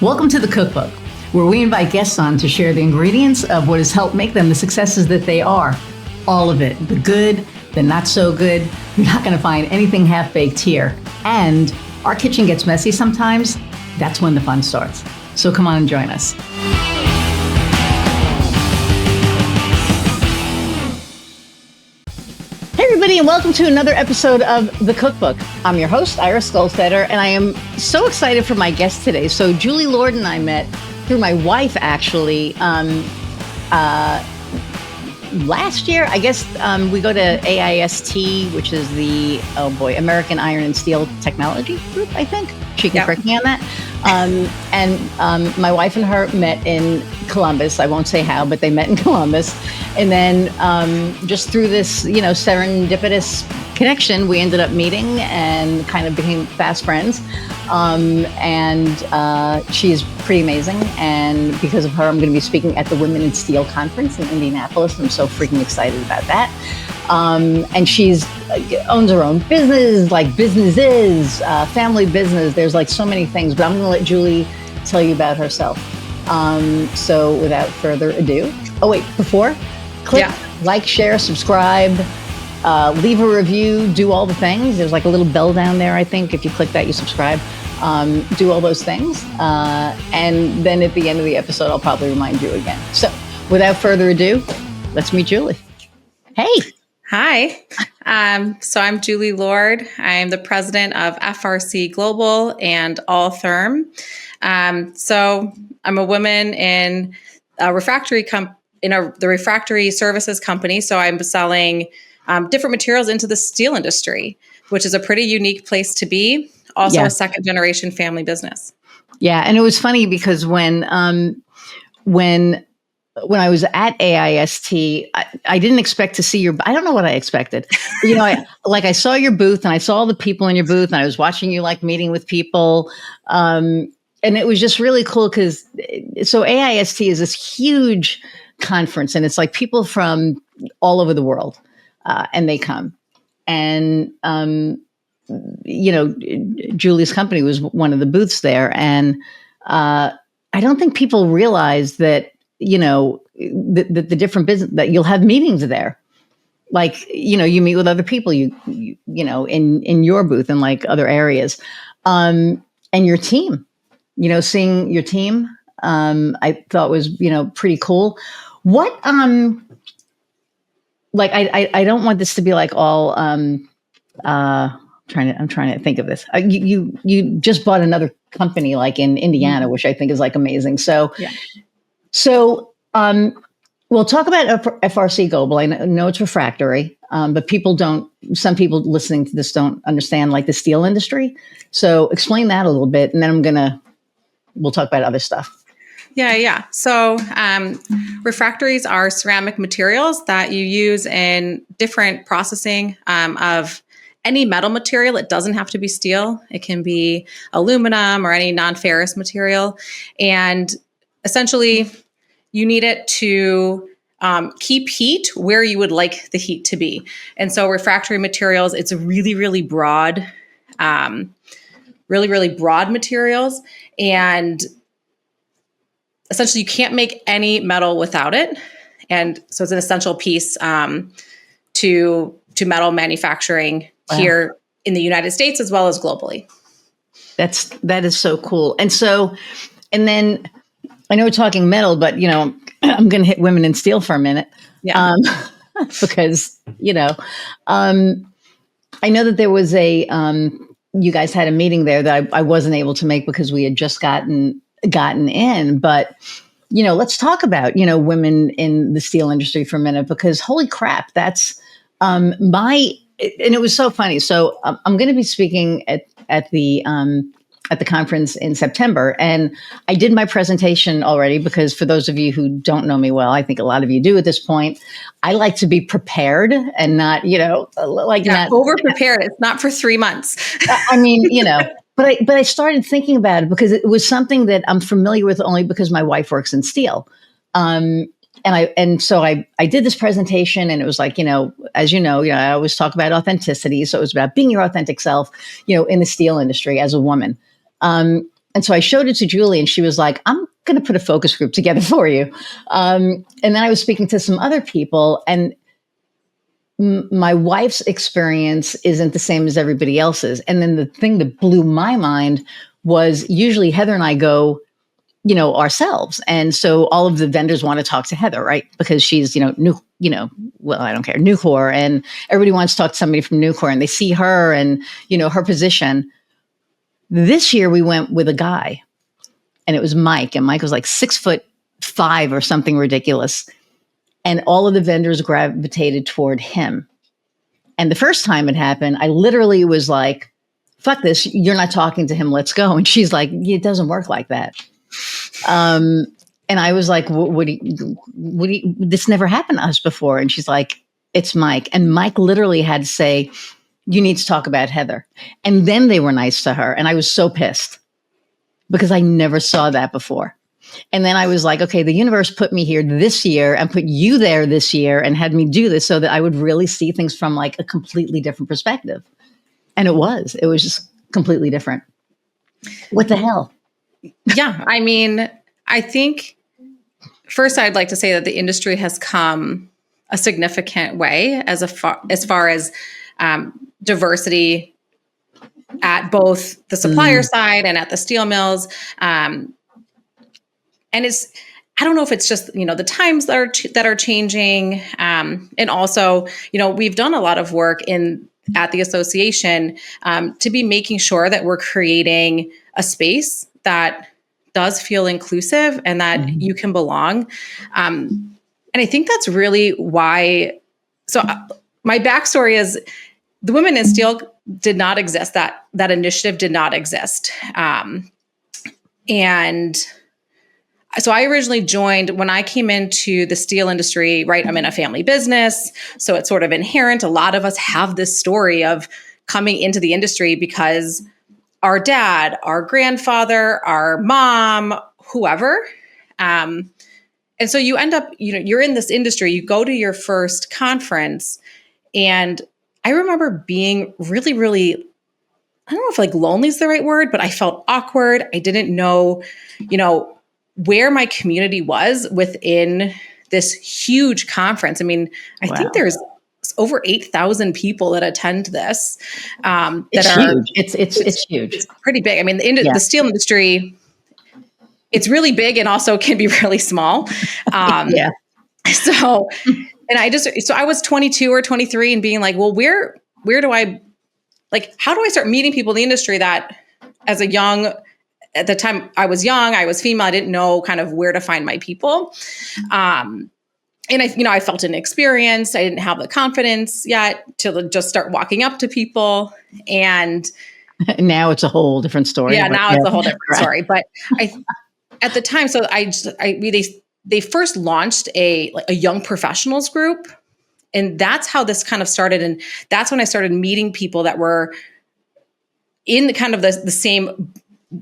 Welcome to the Cookbook, where we invite guests on to share the ingredients of what has helped make them the successes that they are. All of it, the good, the not so good. You're not going to find anything half-baked here. And our kitchen gets messy sometimes. That's when the fun starts. So come on and join us. Hey everybody, and welcome to another episode of The Cookbook. I'm your host, Iris Goldfeder, and I am so excited for my guest today. So Julie Lord and I met through my wife, actually, last year. I guess we go to AIST, which is the, American Iron and Steel Technology Group, I think. She can correct me on that. And my wife and her met in Columbus. I won't say how, but they met in Columbus. And then just through this, serendipitous connection, we ended up meeting and kind of became fast friends. She's pretty amazing. And because of her, I'm going to be speaking at the Women in Steel Conference in Indianapolis. I'm so freaking excited about that. And she's owns her own business, like businesses, family business. There's like so many things, but I'm going to let Julie tell you about herself. So without further ado, click like, share, subscribe, leave a review, do all the things. There's like a little bell down there. I think if you click that, you subscribe. Do all those things. And then at the end of the episode, I'll probably remind you again. So without further ado, let's meet Julie. Hey. Hi. So I'm Julie Lord. I'm the president of FRC Global and Alltherm. So I'm a woman in a refractory the refractory services company. So I'm selling different materials into the steel industry, which is a pretty unique place to be. Also a second generation family business. Yeah. And it was funny because when I was at AIST, I didn't expect to see I don't know what I expected. I saw your booth and I saw the people in your booth and I was watching you like meeting with people. And it was just really cool because AIST is this huge conference and it's like people from all over the world and they come. And, Julie's company was one of the booths there. And I don't think people realize that, the different business that you'll have meetings there. Like, you meet with other people, in your booth and like other areas, and your team, seeing your team, I thought was, pretty cool. What, I don't want this to be like all, I'm trying to think of this. You just bought another company like in Indiana, which I think is like amazing. So, we'll talk about FRC Global. I know it's refractory, but some people listening to this don't understand like the steel industry. So explain that a little bit, and then we'll talk about other stuff. Yeah. So refractories are ceramic materials that you use in different processing of any metal material. It doesn't have to be steel. It can be aluminum or any non-ferrous material. And essentially, you need it to keep heat where you would like the heat to be. And so refractory materials, it's a really, really broad, really broad materials. And essentially you can't make any metal without it. And so it's an essential piece to metal manufacturing here in the United States as well as globally. That is so cool. And then I know we're talking metal, but I'm going to hit women in steel for a minute. Yeah. Because I know that there was you guys had a meeting there that I wasn't able to make because we had just gotten in. But let's talk about women in the steel industry for a minute, because holy crap, that's and it was so funny. So I'm going to be speaking at the conference in September. And I did my presentation already because for those of you who don't know me well, I think a lot of you do at this point, I like to be prepared and not, not over prepared. It's not for 3 months. But I started thinking about it because it was something that I'm familiar with only because my wife works in steel. So I did this presentation and it was like, as I always talk about authenticity. So it was about being your authentic self, in the steel industry as a woman. so I showed it to Julie, and she was like, I'm going to put a focus group together for you. And then I was speaking to some other people, and my wife's experience isn't the same as everybody else's. And then the thing that blew my mind was usually Heather and I go, ourselves. And so all of the vendors want to talk to Heather, right? Because she's, new, well, I don't care, Nucor, and everybody wants to talk to somebody from Nucor, and they see her and, her position. This year we went with a guy, and it was Mike, and Mike was like 6'5" or something ridiculous. And all of the vendors gravitated toward him. And the first time it happened, I literally was like, fuck this, you're not talking to him, let's go. And she's like, it doesn't work like that. And I was like, this never happened to us before. And she's like, it's Mike. And Mike literally had to say, you need to talk about Heather. And then they were nice to her. And I was so pissed because I never saw that before. And then I was like, okay, the universe put me here this year and put you there this year and had me do this so that I would really see things from like a completely different perspective. And it was just completely different. What the hell? Yeah. I mean, I think first I'd like to say that the industry has come a significant way as far as diversity at both the supplier side and at the steel mills. And I don't know if it's just, the times that are changing. And also, we've done a lot of work at the association to be making sure that we're creating a space that does feel inclusive and that you can belong. And I think that's really why. So my backstory is the Women in Steel did not exist. That initiative did not exist. And so I originally joined when I came into the steel industry, right? I'm in a family business, so it's sort of inherent. A lot of us have this story of coming into the industry because our dad, our grandfather, our mom, whoever. And so you end up, you're in this industry, you go to your first conference, and I remember being really, really, I don't know if like lonely is the right word, but I felt awkward. I didn't know, where my community was within this huge conference. I mean, I think there's over 8,000 people that attend this. It's huge. It's huge. It's pretty big. I mean, the steel industry, it's really big and also can be really small. So, and I was 22 or 23 and being like, well, where do I, like, how do I start meeting people in the industry that at the time I was young, I was female, I didn't know kind of where to find my people. And I felt inexperienced. I didn't have the confidence yet to just start walking up to people. And now it's a whole different story. Yeah, now it's a whole different story. But at the time, so they first launched a young professionals group. And that's how this kind of started. And that's when I started meeting people that were in the kind of the same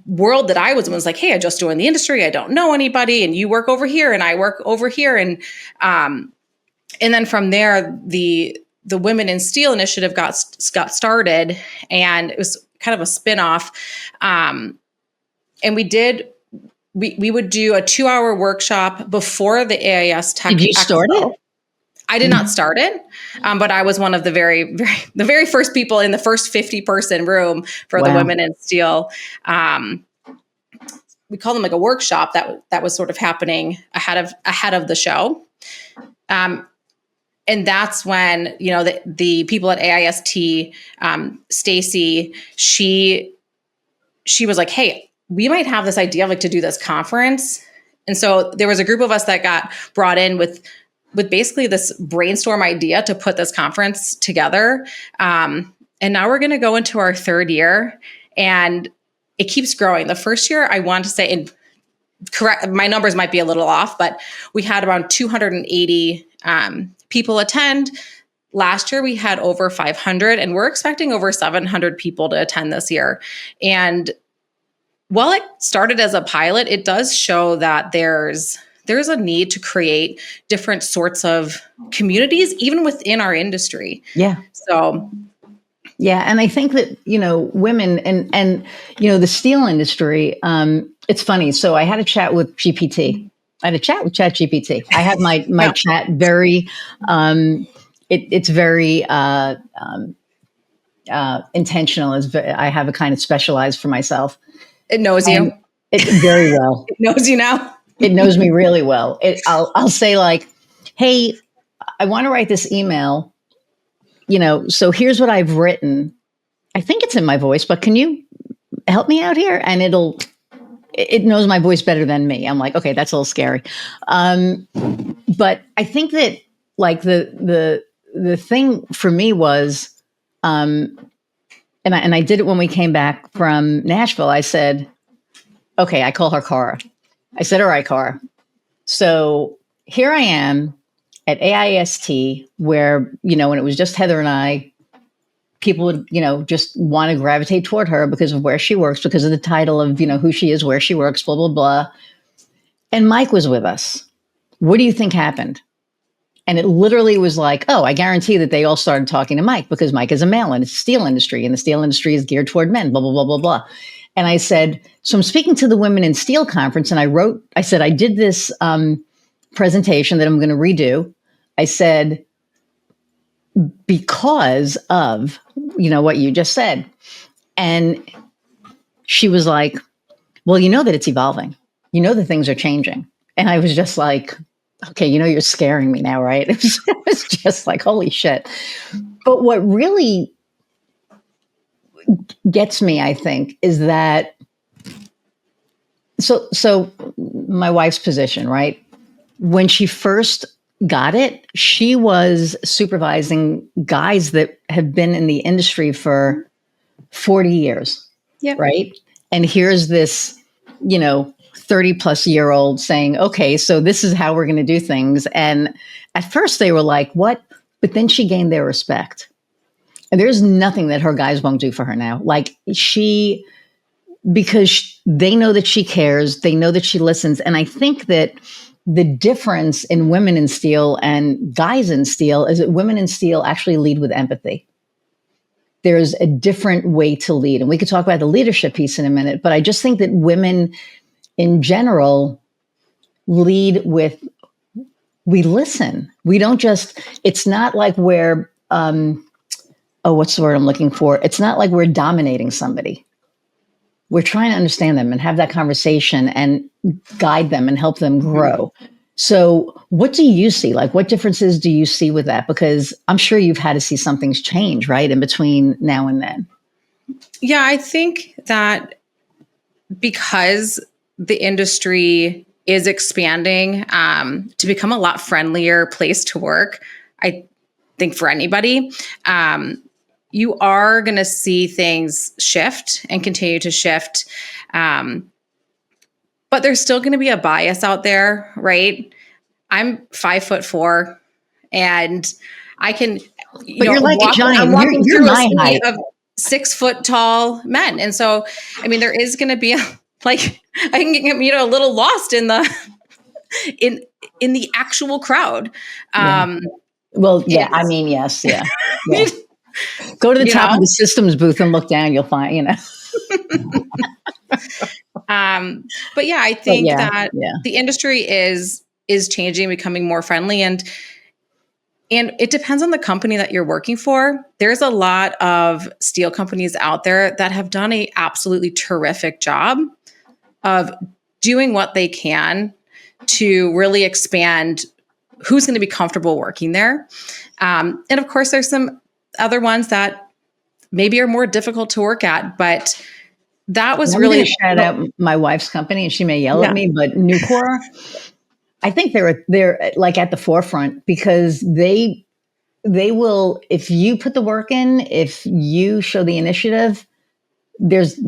world that I was in. Was like, hey, I just joined the industry. I don't know anybody. And you work over here and I work over here. And then from there, the Women in Steel initiative got started, and it was kind of a spinoff. And we would do a 2-hour workshop before the AIS Tech. Did you start it? I did not start it, but I was one of the very first people in the first 50-person room for the Women in Steel. We call them like a workshop that was sort of happening ahead of the show. And that's when, the people at AIST, Stacy, she was like, hey, we might have this idea of like to do this conference. And so there was a group of us that got brought in with basically this brainstorm idea to put this conference together. And now we're going to go into our 3rd year, and it keeps growing. The first year, I want to say, and correct, my numbers might be a little off, but we had around 280 people attend. Last year, we had over 500, and we're expecting over 700 people to attend this year. And while it started as a pilot, it does show that there's a need to create different sorts of communities, even within our industry. Yeah. So Yeah. And I think that, women and, the steel industry, it's funny. So I had a chat with GPT. I had a chat with Chat GPT. I have my Yeah. chat very, it's very, intentional. I have a kind of specialized for myself. It knows you. It very well. It knows you now. It knows me really well. I'll say like, hey, I want to write this email, so here's what I've written. I think it's in my voice, but can you help me out here? And it knows my voice better than me. I'm like, okay, that's a little scary. But I think that like the thing for me was, and I did it when we came back from Nashville. I said, okay, I call her Cara. I said, all right, Cara. So here I am at AIST where, when it was just Heather and I, people would, just want to gravitate toward her because of where she works, because of the title of, who she is, where she works, blah, blah, blah. And Mike was with us. What do you think happened? And it literally was like, oh, I guarantee that they all started talking to Mike because Mike is a male and it's the steel industry and the steel industry is geared toward men, blah, blah, blah, blah, blah. And I said, so I'm speaking to the Women in Steel conference. And I said, I did this presentation that I'm going to redo. I said, because of, what you just said. And she was like, well, that it's evolving. That things are changing. And I was just like, okay, you're scaring me now, right? It was just like, holy shit. But what really gets me, I think, is that, so my wife's position, right? When she first got it, she was supervising guys that have been in the industry for 40 years. Yep. Right. And here's this, 30 plus year old saying, okay, so this is how we're going to do things. And at first they were like, what? But then she gained their respect. And there's nothing that her guys won't do for her now. Like because they know that she cares, they know that she listens. And I think that the difference in women in steel and guys in steel is that women in steel actually lead with empathy. There's a different way to lead. And we could talk about the leadership piece in a minute, but I just think that women in general lead with, we listen. We don't just, it's not like we're, what's the word I'm looking for? It's not like we're dominating somebody. We're trying to understand them and have that conversation and guide them and help them grow. So what do you see? Like, what differences do you see with that? Because I'm sure you've had to see something's change, right, in between now and then. Yeah, I think that because the industry is expanding to become a lot friendlier place to work, I think for anybody, you are going to see things shift and continue to shift. But there's still going to be a bias out there, right? I'm 5'4", and I can, but you're like a giant. I'm walking you're through my a height sea of 6 foot tall men, and so I mean, there is going to be I can get a little lost in the in the actual crowd. Yeah. Well, yeah, I mean, yes, yeah. Yeah. Go to the top of the systems booth and look down. You'll find, But yeah, I think that the industry is changing, becoming more friendly, and it depends on the company that you're working for. There's a lot of steel companies out there that have done a absolutely terrific job of doing what they can to really expand who's going to be comfortable working there. And of course, there's some other ones that maybe are more difficult to work at, but that was really a shout out my wife's company, and she may yell at me, but Nucor, I think they're like at the forefront because they will, if you put the work in, if you show the initiative, there's,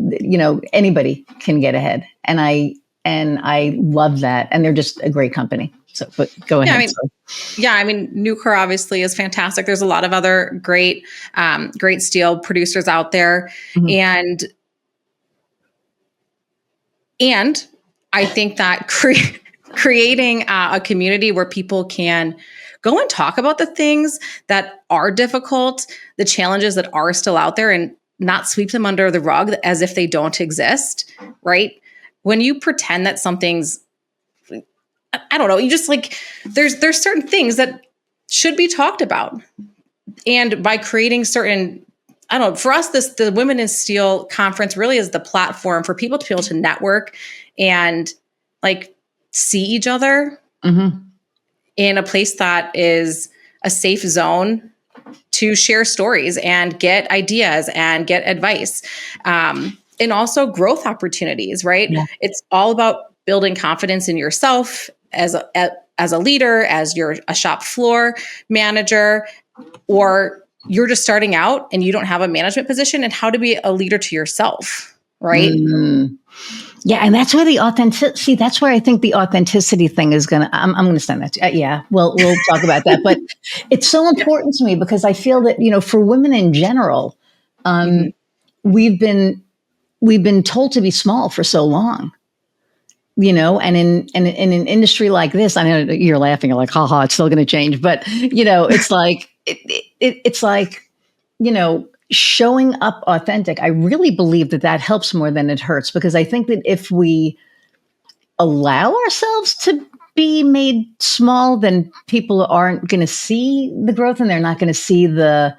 anybody can get ahead. And I love that. And they're just a great company. So, but go ahead. I mean, Nucor obviously is fantastic. There's a lot of other great steel producers out there. Mm-hmm. And I think that creating a community where people can go and talk about the things that are difficult, the challenges that are still out there, and not sweep them under the rug as if they don't exist, right? When you pretend that something's, I don't know, you just like, there's certain things that should be talked about. And by creating certain, I don't know, for us, the Women in Steel conference really is the platform for people to be able to network and like see each other in a place that is a safe zone to share stories and get ideas and get advice. And also growth opportunities, right? Yeah. It's all about building confidence in yourself as a leader, as you're a shop floor manager, or you're just starting out and you don't have a management position, and how to be a leader to yourself, right? Yeah, and that's where the authenticity. That's where I think the authenticity thing is gonna. I'm gonna send that to you. Yeah, we'll talk about that. But it's so important to me because I feel that for women in general, we've been told to be small for so long. And in an industry like this, I know you're laughing. You're like, haha, it's still going to change. But it's like it's like showing up authentic. I really believe that helps more than it hurts, because I think that if we allow ourselves to be made small, then people aren't going to see the growth, and they're not going to see the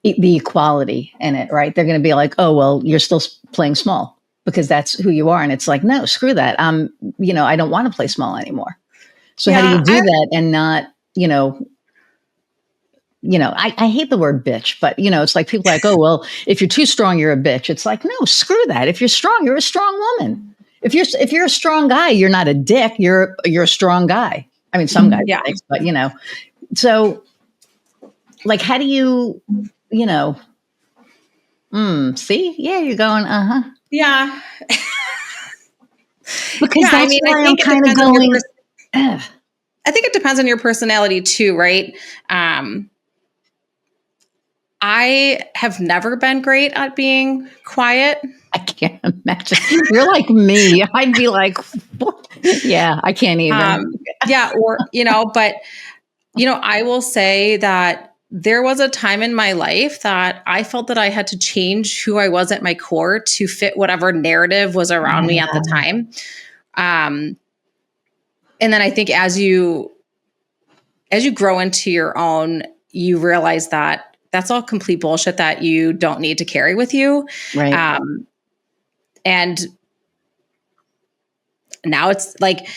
equality in it, right? They're going to be like, oh, well, you're still playing small because that's who you are. And it's like, no, screw that. I don't want to play small anymore. So how do you do that and not, I hate the word bitch, but it's like people are like, oh, well, if you're too strong, you're a bitch. It's like, no, screw that. If you're strong, you're a strong woman. If you're a strong guy, you're not a dick. You're a strong guy. I mean, some guys, dicks, but so like, how do you, see, yeah, you're going, yeah, because that's why I'm kind of going. I think it depends on your personality too, right? I have never been great at being quiet. I can't imagine. You're like me. I'd be like, what? Yeah, I can't even. But I will say that there was a time in my life that I felt that I had to change who I was at my core to fit whatever narrative was around me at the time. And then I think as you grow into your own, you realize that that's all complete bullshit that you don't need to carry with you. Right. And now it's like,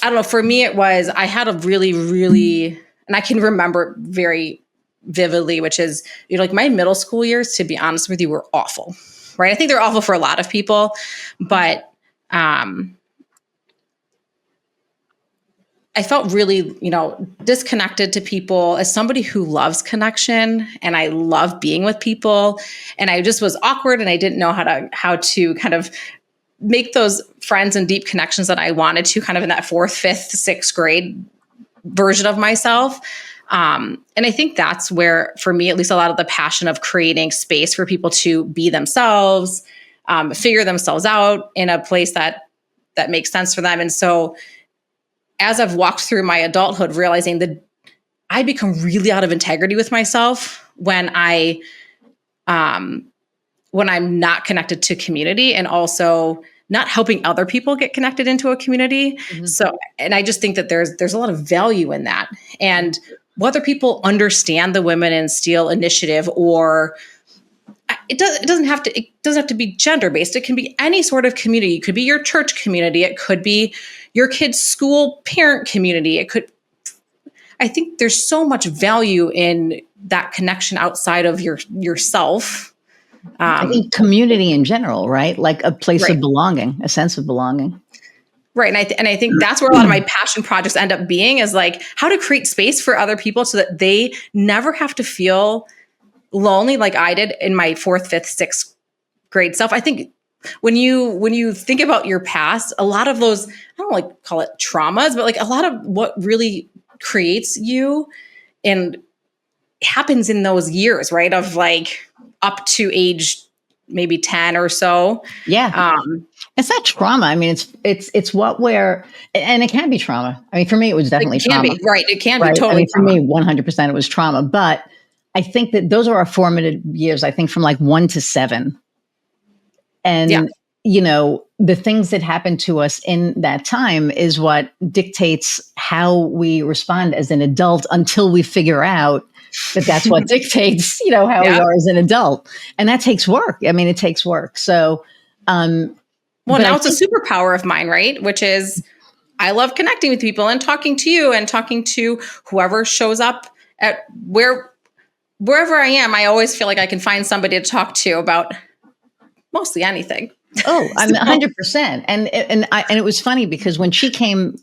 I don't know, for me, I had a really, really, and I can remember very vividly, which is, like my middle school years, to be honest with you, were awful, right? I think they're awful for a lot of people, but I felt really, disconnected to people as somebody who loves connection, and I love being with people, and I just was awkward, and I didn't know how to kind of make those friends and deep connections that I wanted to, kind of in that 4th, 5th, 6th grade version of myself. And I think that's where, for me, at least, a lot of the passion of creating space for people to be themselves, figure themselves out in a place that makes sense for them. And so as I've walked through my adulthood, realizing that I become really out of integrity with myself when I'm not connected to community, and also not helping other people get connected into a community. Mm-hmm. So, and I just think that there's a lot of value in that. And whether people understand the Women in Steel initiative, or it doesn't have to be gender based. It can be any sort of community. It could be your church community. It could be your kid's school parent community. I think there's so much value in that connection outside of yourself. I think community in general, right? Like a place of belonging, a sense of belonging. Right. And I think that's where a lot of my passion projects end up being, is like how to create space for other people so that they never have to feel lonely like I did in my 4th, 5th, 6th grade self. I think when you think about your past, a lot of those, I don't like call it traumas, but like a lot of what really creates you and happens in those years, right? Of like up to age maybe 10 or so. Yeah. It's not trauma. I mean, it's what we're, and it can be trauma. I mean, for me, it was definitely trauma. Right. It can be Right. totally I mean, for trauma. me, 100% it was trauma. But I think that those are our formative years, I think from like 1 to 7. And, the things that happen to us in that time is what dictates how we respond as an adult until we figure out that that's what dictates, how we are as an adult. And that takes work. I mean, it takes work. So, well, now it's a superpower of mine, right? Which is I love connecting with people and talking to you and talking to whoever shows up at wherever I am. I always feel like I can find somebody to talk to about mostly anything. Oh, I'm 100%. And it was funny because when she came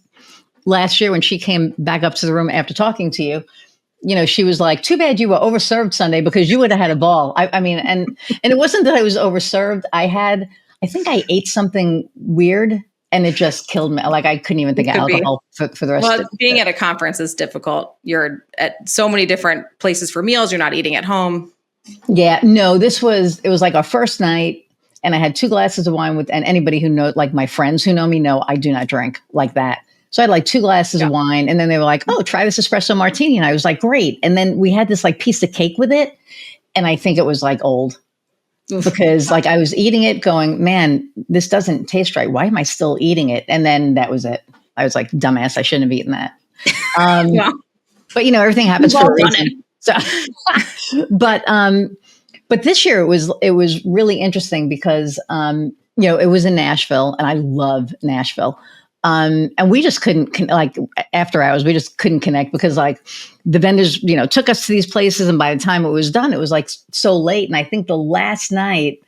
last year, when she came back up to the room after talking to you, she was like, too bad you were overserved Sunday because you would have had a ball. I mean, and it wasn't that I was overserved. I think I ate something weird and it just killed me. Like I couldn't even think of alcohol for the rest of it. Being at a conference is difficult. You're at so many different places for meals. You're not eating at home. Yeah, no, it was like our first night. And I had 2 glasses of wine and anybody who knows, like my friends who know me know I do not drink like that. So I had like 2 glasses of wine and then they were like, oh, try this espresso martini. And I was like, great. And then we had this like piece of cake with it. And I think it was like old because like I was eating it going, man, this doesn't taste right. Why am I still eating it? And then that was it. I was like, dumbass, I shouldn't have eaten that. But everything happens for a reason. So, but this year it was really interesting because it was in Nashville and I love Nashville. And we just couldn't like after hours, we just couldn't connect because like the vendors, took us to these places. And by the time it was done, it was like so late. And I think the last night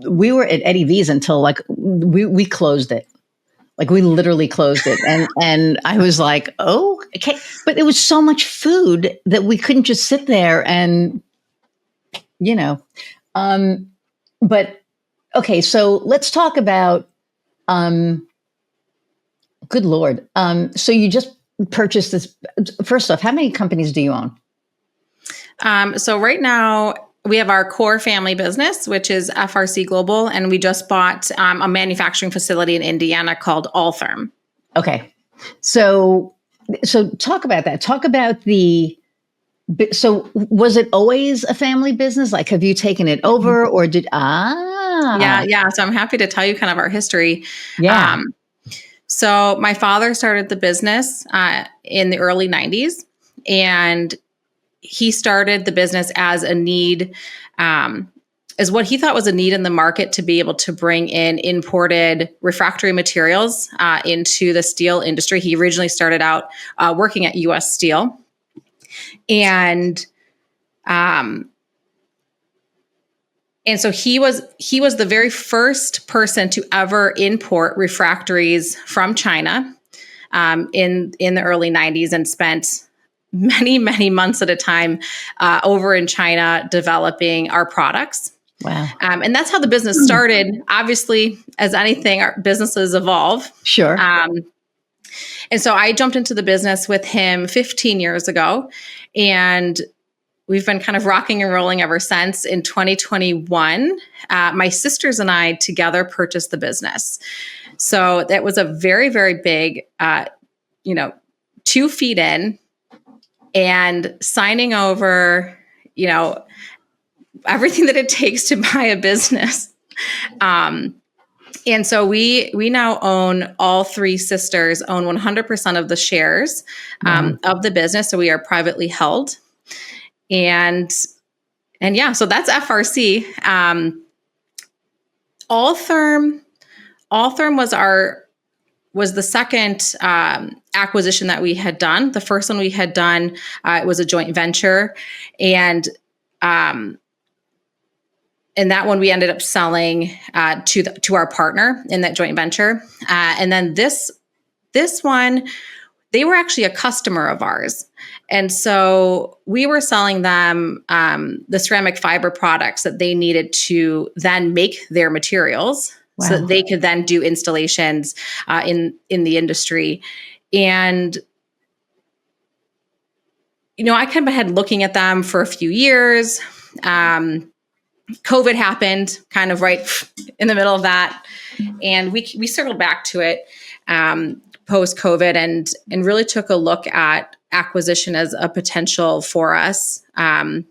we were at Eddie V's until like we closed it. Like we literally closed it. And I was like, oh, okay. But there was so much food that we couldn't just sit there and, but okay. So let's talk about, good Lord. So you just purchased this. First off, how many companies do you own? So right now we have our core family business, which is FRC Global. And we just bought a manufacturing facility in Indiana called Alltherm. Okay. So talk about that. Talk about so was it always a family business? Like, have you taken it over or Yeah. So I'm happy to tell you kind of our history. Yeah. So my father started the business in the early 90s, and he started the business as a need, as what he thought was a need in the market to be able to bring in imported refractory materials into the steel industry. He originally started out working at U.S. Steel. And so he was the very first person to ever import refractories from China in the early 90s and spent many, many months at a time over in China developing our products. Wow. And that's how the business started. Obviously, as anything, our businesses evolve. Sure. And so I jumped into the business with him 15 years ago, and we've been kind of rocking and rolling ever since. In 2021, my sisters and I together purchased the business. So that was a very, very big, 2 feet in and signing over, everything that it takes to buy a business. And so we now own, all 3 sisters own 100% of the shares of the business. So we are privately held. And yeah, so that's FRC. Alltherm was the second acquisition that we had done. The first one we had done, it was a joint venture. And that one we ended up selling to our partner in that joint venture. And then this one, they were actually a customer of ours. And so we were selling them the ceramic fiber products that they needed to then make their materials. Wow. So that they could then do installations in the industry. And, I kind of had looking at them for a few years. COVID happened kind of right in the middle of that. And we circled back to it post COVID and really took a look at acquisition as a potential for us. And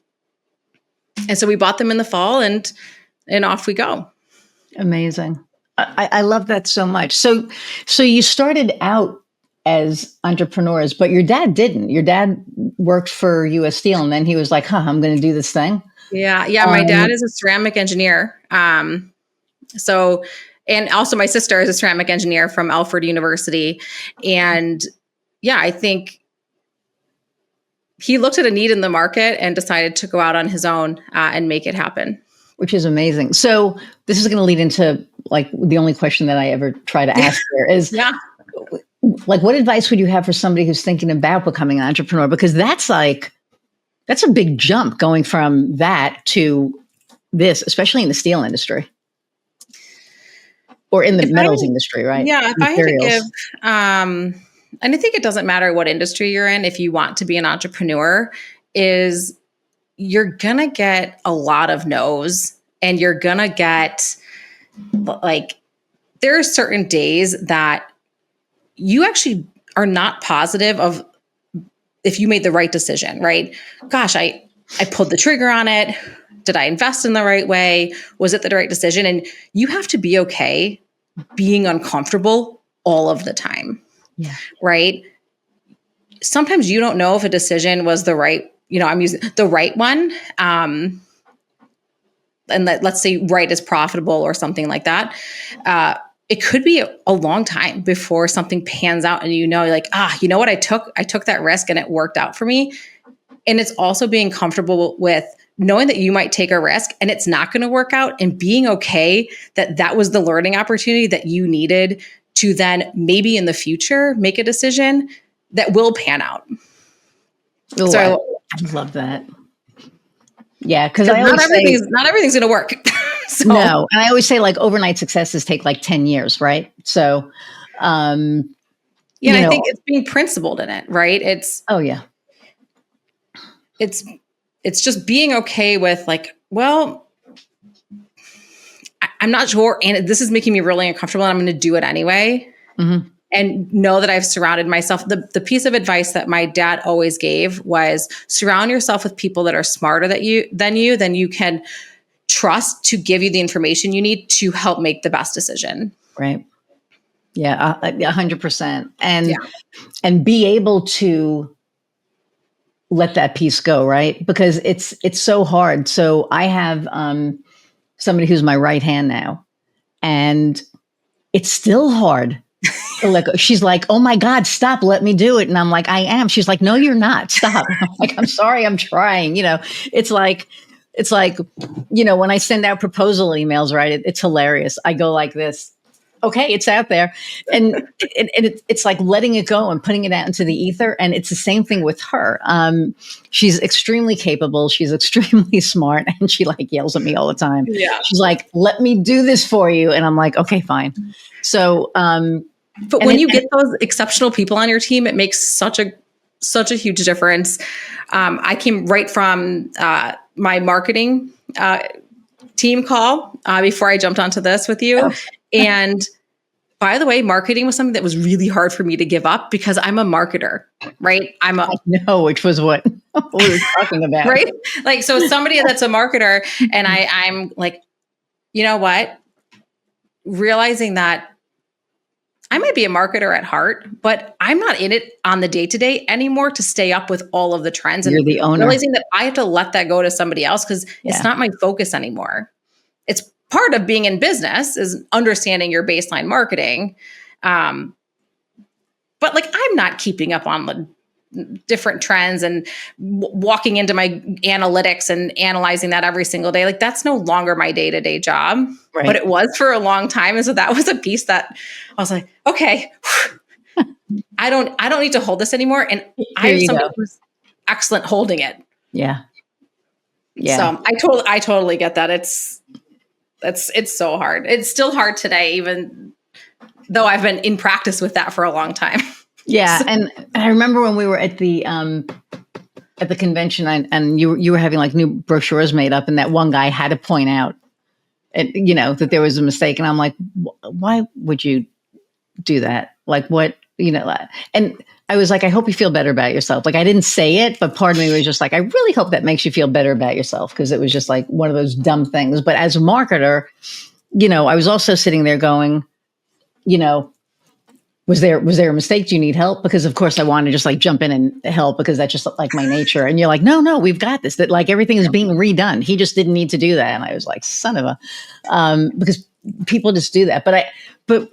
so we bought them in the fall and off we go. Amazing. I love that so much. So you started out as entrepreneurs, but your dad didn't. Your dad worked for US Steel and then he was like, I'm going to do this thing. Yeah. My dad is a ceramic engineer. And also my sister is a ceramic engineer from Alfred University. And yeah, I think he looked at a need in the market and decided to go out on his own and make it happen. Which is amazing. So this is going to lead into like the only question that I ever try to ask here is, like, what advice would you have for somebody who's thinking about becoming an entrepreneur? Because that's a big jump going from that to this, especially in the steel industry or in the metals industry, right? Yeah. If Materials. I had to give, and I think it doesn't matter what industry you're in, if you want to be an entrepreneur, is you're going to get a lot of no's and you're going to get like, there are certain days that you actually are not positive of if you made the right decision, right? Gosh, I pulled the trigger on it. Did I invest in the right way? Was it the right decision? And you have to be okay being uncomfortable all of the time. Yeah. Right. Sometimes you don't know if a decision was the right, I'm using the right one. And let's say right is profitable or something like that. It could be a long time before something pans out and like, you know what? I took that risk and it worked out for me. And it's also being comfortable with knowing that you might take a risk and it's not going to work out and being okay that was the learning opportunity that you needed to then maybe in the future make a decision that will pan out. Ooh, so I love that. Yeah, because not everything's going to work. So. No, and I always say like overnight successes take like 10 years, right? So, I think it's being principled in it, right? It's just being okay with like, well, I'm not sure, and this is making me really uncomfortable, and I'm going to do it anyway. Mm-hmm. And know that I've surrounded myself. The piece of advice that my dad always gave was surround yourself with people that are smarter than you can trust to give you the information you need to help make the best decision. Right. Yeah, 100%. And be able to let that piece go, right? Because it's so hard. So I have somebody who's my right hand now, and it's still hard. She's like, oh my God, stop, let me do it. And I'm like, I am. She's like, no, you're not. Stop. I'm like, I'm sorry, I'm trying. It's like, when I send out proposal emails, right? It's hilarious. I go like this. Okay, it's out there. And it's like letting it go and putting it out into the ether. And it's the same thing with her. She's extremely capable. She's extremely smart. And she like yells at me all the time. Yeah. She's like, let me do this for you. And I'm like, okay, fine. So, but when you get those exceptional people on your team, it makes such a huge difference. I came right from my marketing team call before I jumped onto this with you. Oh. And by the way, marketing was something that was really hard for me to give up because I'm a marketer, right? I know, which was what we were talking about. Right? Like, so somebody that's a marketer and I'm like, you know what? Realizing that I might be a marketer at heart, but I'm not in it on the day-to-day anymore to stay up with all of the trends. You're the owner. Realizing that I have to let that go to somebody else because it's not my focus anymore. It's part of being in business is understanding your baseline marketing. But like, I'm not keeping up on the different trends and walking into my analytics and analyzing that every single day. Like, that's no longer my day-to-day job, right. But it was for a long time. And so that was a piece that I was like, okay, I don't need to hold this anymore. And I have somebody who's excellent holding it. Yeah. So I totally get that. It's so hard. It's still hard today, even though I've been in practice with that for a long time. Yeah. And I remember when we were at the at the convention, and you were having like new brochures made up, and that one guy had to point out, that there was a mistake, and I'm like, why would you do that? Like, what, and I was like, I hope you feel better about yourself. Like, I didn't say it, but part of me was just like, I really hope that makes you feel better about yourself, because it was just like one of those dumb things. But as a marketer, I was also sitting there going, was there a mistake? Do you need help? Because of course I want to just like jump in and help, because that's just like my nature. And you're like, no, we've got this. That like everything is being redone. He just didn't need to do that. And I was like, son of a, because people just do that. But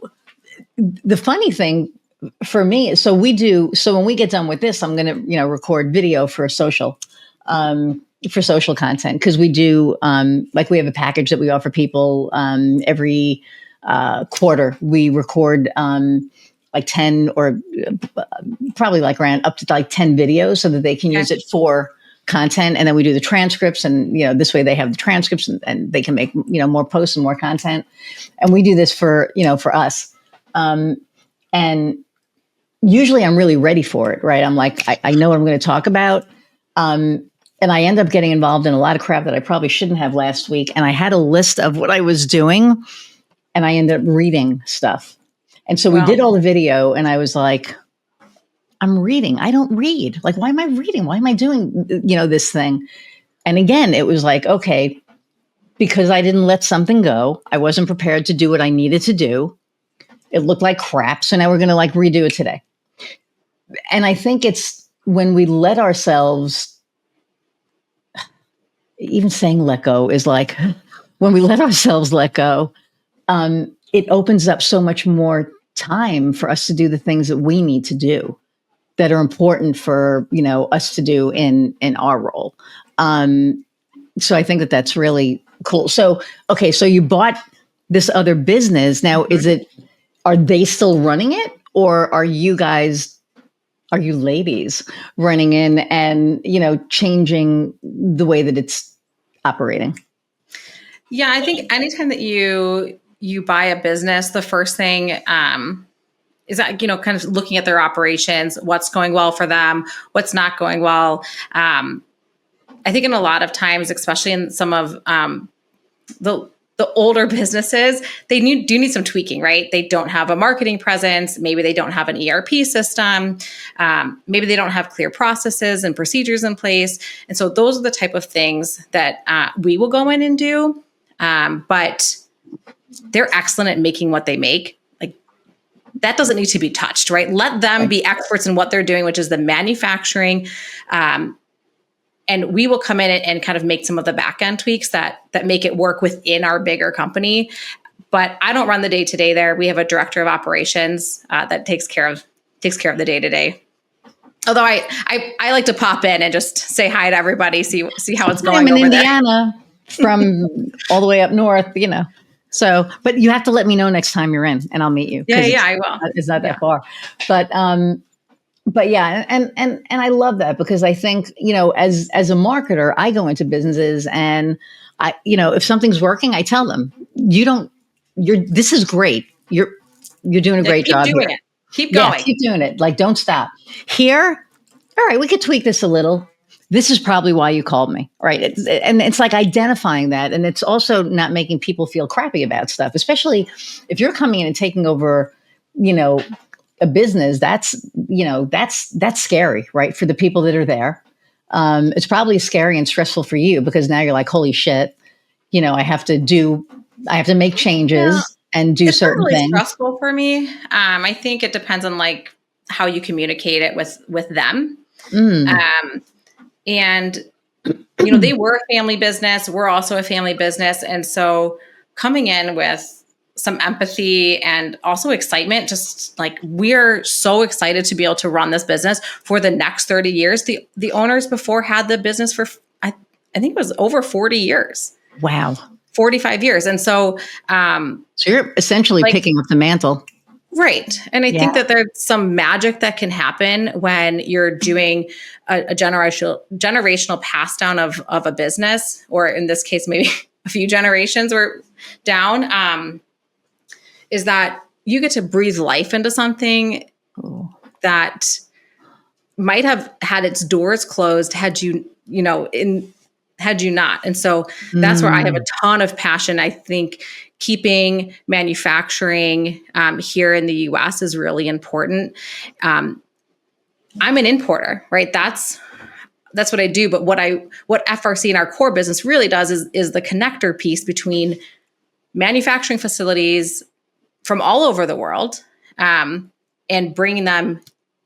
the funny thing for me is, so when we get done with this, I'm going to, record video for social content. Cause we do, like we have a package that we offer people, every, quarter. We record, like 10 or probably like around up to like 10 videos so that they can use it for content. And then we do the transcripts, and, this way they have the transcripts, and they can make, more posts and more content. And we do this for us. And usually I'm really ready for it, right? I'm like, I know what I'm going to talk about. And I end up getting involved in a lot of crap that I probably shouldn't have last week. And I had a list of what I was doing, and I ended up reading stuff. And so we did all the video, and I was like, I'm reading. I don't read. Like, why am I reading? Why am I doing, this thing? And again, it was like, okay, because I didn't let something go. I wasn't prepared to do what I needed to do. It looked like crap. So now we're going to like redo it today. And I think it's when we let ourselves, even saying let go is like, when we let ourselves let go, it opens up so much more time for us to do the things that we need to do, that are important for, us to do in our role. So I think that that's really cool. So, okay. So you bought this other business. Now, are they still running it, or are you ladies running in and, changing the way that it's operating? Yeah. I think anytime that you buy a business, the first thing, is that, kind of looking at their operations, what's going well for them, what's not going well. I think in a lot of times, especially in some of the older businesses, they do need some tweaking, right? They don't have a marketing presence. Maybe they don't have an ERP system. Maybe they don't have clear processes and procedures in place. And so those are the type of things that we will go in and do. But they're excellent at making what they make. Like, that doesn't need to be touched, right? Let them be experts in what they're doing, which is the manufacturing. And we will come in and kind of make some of the back end tweaks that make it work within our bigger company. But I don't run the day to day there. We have a director of operations that takes care of the day to day. Although I like to pop in and just say hi to everybody, see how it's going. I'm in Indiana from all the way up north, So, but you have to let me know next time you're in, and I'll meet you. Yeah, I will. It's not that far, but yeah, and I love that, because I think, as a marketer, I go into businesses, and I, if something's working, I tell them, this is great. You're doing a great job. Keep doing it. Keep going. Keep doing it. Like, don't stop. Here, all right, we could tweak this a little. This is probably why you called me, right? And it's like identifying that. And it's also not making people feel crappy about stuff, especially if you're coming in and taking over, a business. That's scary, right? For the people that are there. It's probably scary and stressful for you, because now you're like, holy shit, I have to make changes and do certain things. It's really stressful for me. I think it depends on like how you communicate it with them. And, they were a family business. We're also a family business. And so coming in with some empathy and also excitement, just like, we're so excited to be able to run this business for the next 30 years. The owners before had the business for, I think it was over 40 years. Wow. 45 years. And so, so you're essentially picking up the mantle. Right. And I think that there's some magic that can happen when you're doing a generational pass down of a business, or in this case, maybe a few generations were down, is that you get to breathe life into something that might have had its doors closed had you, had you not. And so that's where I have a ton of passion. I think keeping manufacturing here in the US is really important. I'm an importer, right? That's what I do. But what FRC in our core business really does is the connector piece between manufacturing facilities from all over the world and bringing them,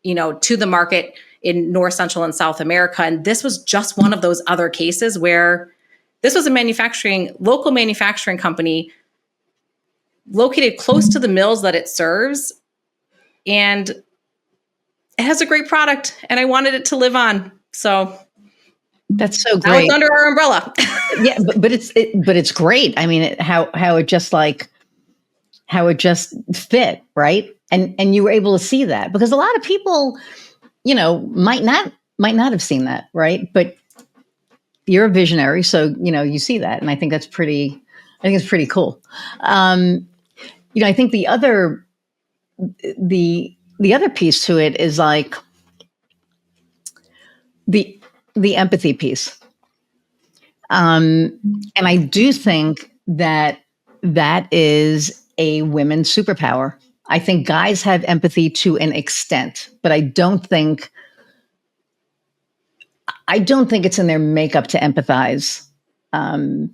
to the market in North, Central, and South America. And this was just one of those other cases where this was a local manufacturing company located close to the mills that it serves. And it has a great product, and I wanted it to live on. So that's so great. Now it's under our umbrella. Yeah, but it's great. I mean, how it just fit, right? And you were able to see that, because a lot of people, might not have seen that, right? But you're a visionary, so you see that, and I think it's pretty cool. I think the other piece to it is like the empathy piece. And I do think that is a women's superpower. I think guys have empathy to an extent, but I don't think it's in their makeup to empathize. I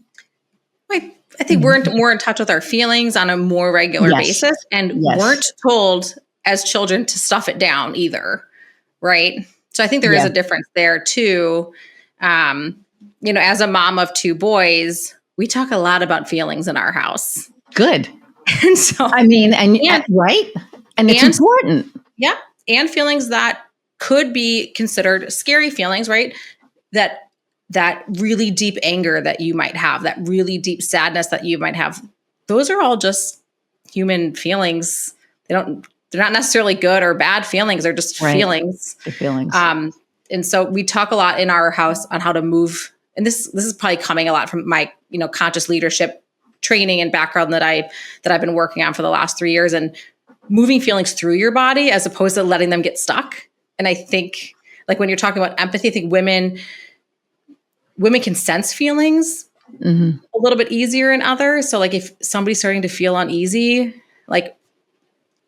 think we're more in touch with our feelings on a more regular basis, and weren't told as children to stuff it down either, right? So I think there is a difference there too. As a mom of two boys, we talk a lot about feelings in our house. Good. And so, right? And it's important. Yeah. And feelings that could be considered scary feelings, right? That really deep anger that you might have, that really deep sadness that you might have. Those are all just human feelings. They're not necessarily good or bad feelings. They're just feelings. They're feelings. And so we talk a lot in our house on how to move. And this is probably coming a lot from my, conscious leadership training and background that I've been working on for the last 3 years, and moving feelings through your body as opposed to letting them get stuck. And I think, like, when you're talking about empathy, I think women can sense feelings a little bit easier in others. So like if somebody's starting to feel uneasy, like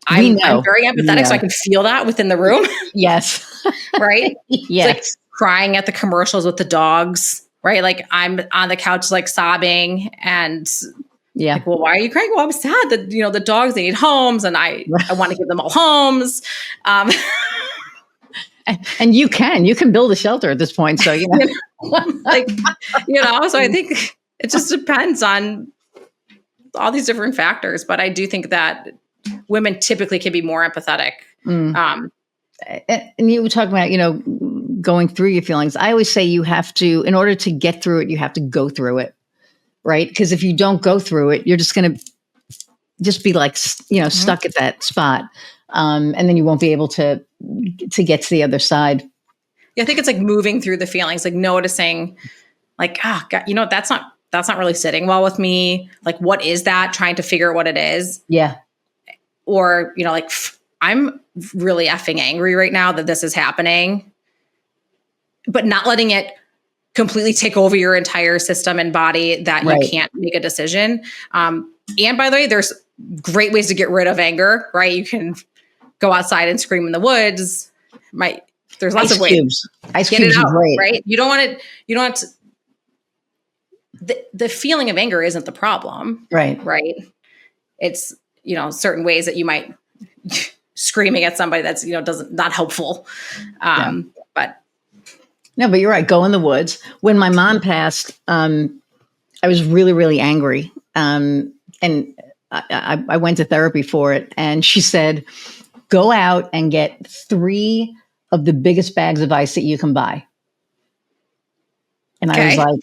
I'm very empathetic, so I can feel that within the room. Yes. Right? Yes. It's like crying at the commercials with the dogs, right? Like I'm on the couch, like sobbing, and like, well, why are you crying? Well, I'm sad that, the dogs, they need homes, and I want to give them all homes. And you can build a shelter at this point. So, so I think it just depends on all these different factors, but I do think that women typically can be more empathetic. And you were talking about, going through your feelings. I always say you have to, in order to get through it, you have to go through it, right? Because if you don't go through it, you're just going to be like, stuck at that spot. And then you won't be able to get to the other side. Yeah, I think it's like moving through the feelings, like noticing, like, God, that's not really sitting well with me. Like, what is that? Trying to figure out what it is. Yeah. Or, like, I'm really effing angry right now that this is happening, but not letting it completely take over your entire system and body that you can't make a decision. And by the way, there's great ways to get rid of anger, right? You can go outside and scream in the woods. There's lots of ways. Ice cubes are great. Right? You don't want to, the feeling of anger isn't the problem. Right. Right. It's, certain ways that you might screaming at somebody that's, not helpful. But you're right. Go in the woods. When my mom passed, I was really, really angry. And I went to therapy for it. And she said, go out and get 3 of the biggest bags of ice that you can buy. And I was like,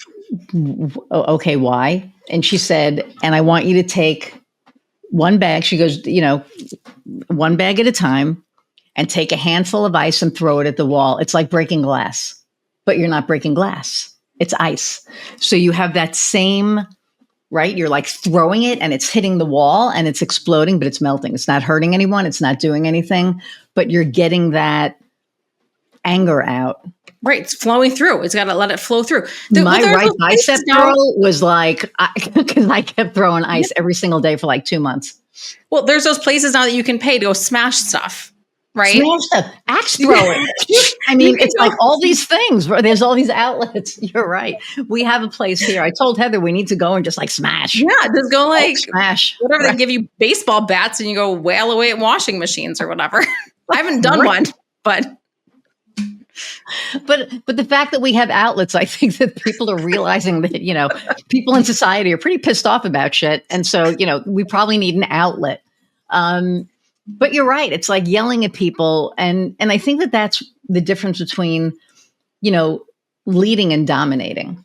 okay, why? And she said, and I want you to take 1 bag. She goes, 1 bag at a time, and take a handful of ice and throw it at the wall. It's like breaking glass, but you're not breaking glass. It's ice. So you have that same, right? You're like throwing it and it's hitting the wall and it's exploding, but it's melting. It's not hurting anyone. It's not doing anything, but you're getting that anger out. Right. It's flowing through. It's got to let it flow through. My right bicep girl was like, because I kept throwing ice every single day for like 2 months. Well, there's those places now that you can pay to go smash stuff, right? Smash stuff, axe throwing. I mean, it's like all these things. There's all these outlets. You're right. We have a place here. I told Heather we need to go and just like smash. Yeah, just go like smash. Whatever. They give you baseball bats and you go wail away at washing machines or whatever. I haven't done one, but the fact that we have outlets, I think that people are realizing that, you know, people in society are pretty pissed off about shit. And so, you know, we probably need an outlet. But you're right. It's like yelling at people. And I think that that's the difference between, you know, leading and dominating.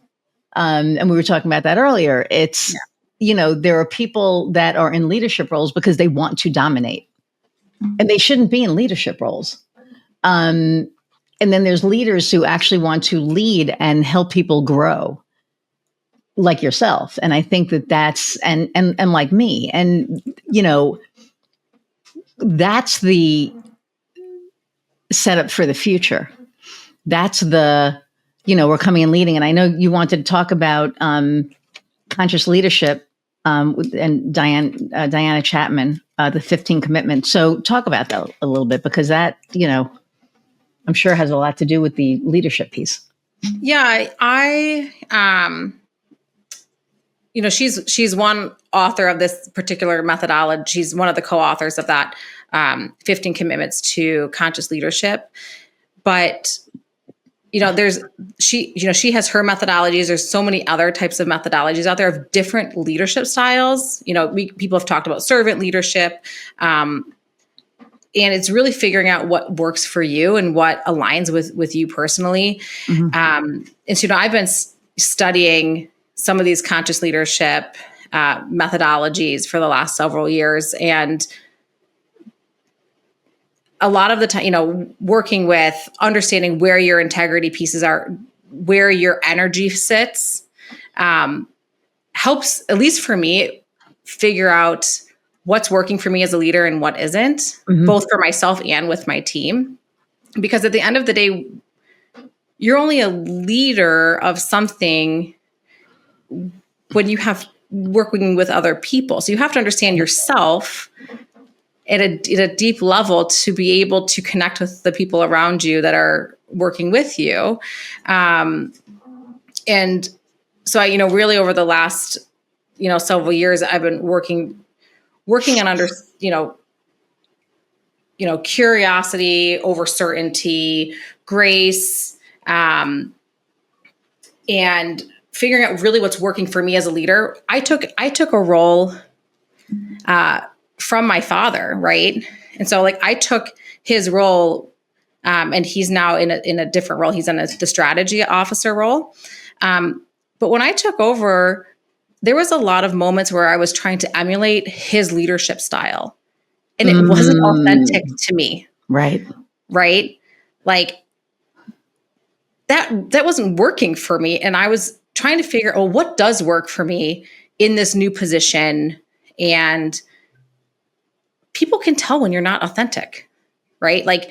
And we were talking about that earlier. It's, you know, there are people that are in leadership roles because they want to dominate, and they shouldn't be in leadership roles. And then there's leaders who actually want to lead and help people grow, like yourself. And I think that that's, and like me, and, you know, that's the setup for the future. That's the, you know, we're coming and leading. And I know you wanted to talk about conscious leadership and Diana Chapman, the 15 commitments. So talk about that a little bit, because that, you know, I'm sure has a lot to do with the leadership piece. Yeah, I you know, she's one author of this particular methodology. She's one of the co-authors of that 15 commitments to conscious leadership. But you know, she has her methodologies. There's so many other types of methodologies out there of different leadership styles. You know, people have talked about servant leadership. And it's really figuring out what works for you and what aligns with you personally. Mm-hmm. And so, you know, I've been studying some of these conscious leadership methodologies for the last several years. And a lot of the time, you know, working with understanding where your integrity pieces are, where your energy sits, helps, at least for me, figure out what's working for me as a leader and what isn't, mm-hmm. both for myself and with my team. Because at the end of the day, you're only a leader of something when you have working with other people. So you have to understand yourself at a deep level to be able to connect with the people around you that are working with you. And so I, you know, really over the last, you know, several years, I've been working on curiosity over certainty, grace, and figuring out really what's working for me as a leader. I took a role from my father, right? And so like I took his role, and he's now in a different role. He's in the strategy officer role. But when I took over, there was a lot of moments where I was trying to emulate his leadership style, and it wasn't authentic to me. Right. Right. Like that wasn't working for me. And I was trying to figure out what does work for me in this new position. And people can tell when you're not authentic, right? Like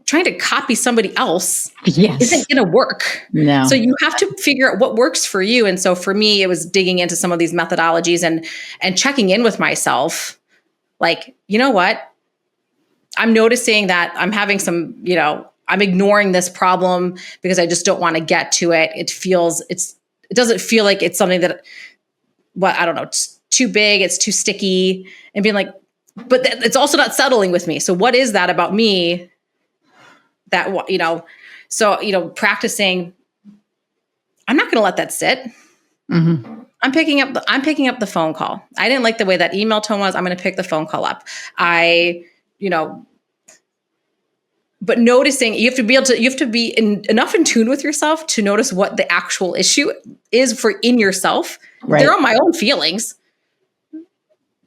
trying to copy somebody else isn't going to work. No. So you have to figure out what works for you. And so for me, it was digging into some of these methodologies and checking in with myself. Like, you know what? I'm noticing that I'm having some, you know, I'm ignoring this problem because I just don't want to get to it. It doesn't feel like it's something that, I don't know, it's too big, it's too sticky, and being like, but it's also not settling with me. So what is that about me that, you know, so, you know, practicing, I'm not going to let that sit. Mm-hmm. I'm picking up the phone call. I didn't like the way that email tone was. I'm going to pick the phone call up. But noticing, you have to be enough in tune with yourself to notice what the actual issue is in yourself. Right. They're on my own feelings,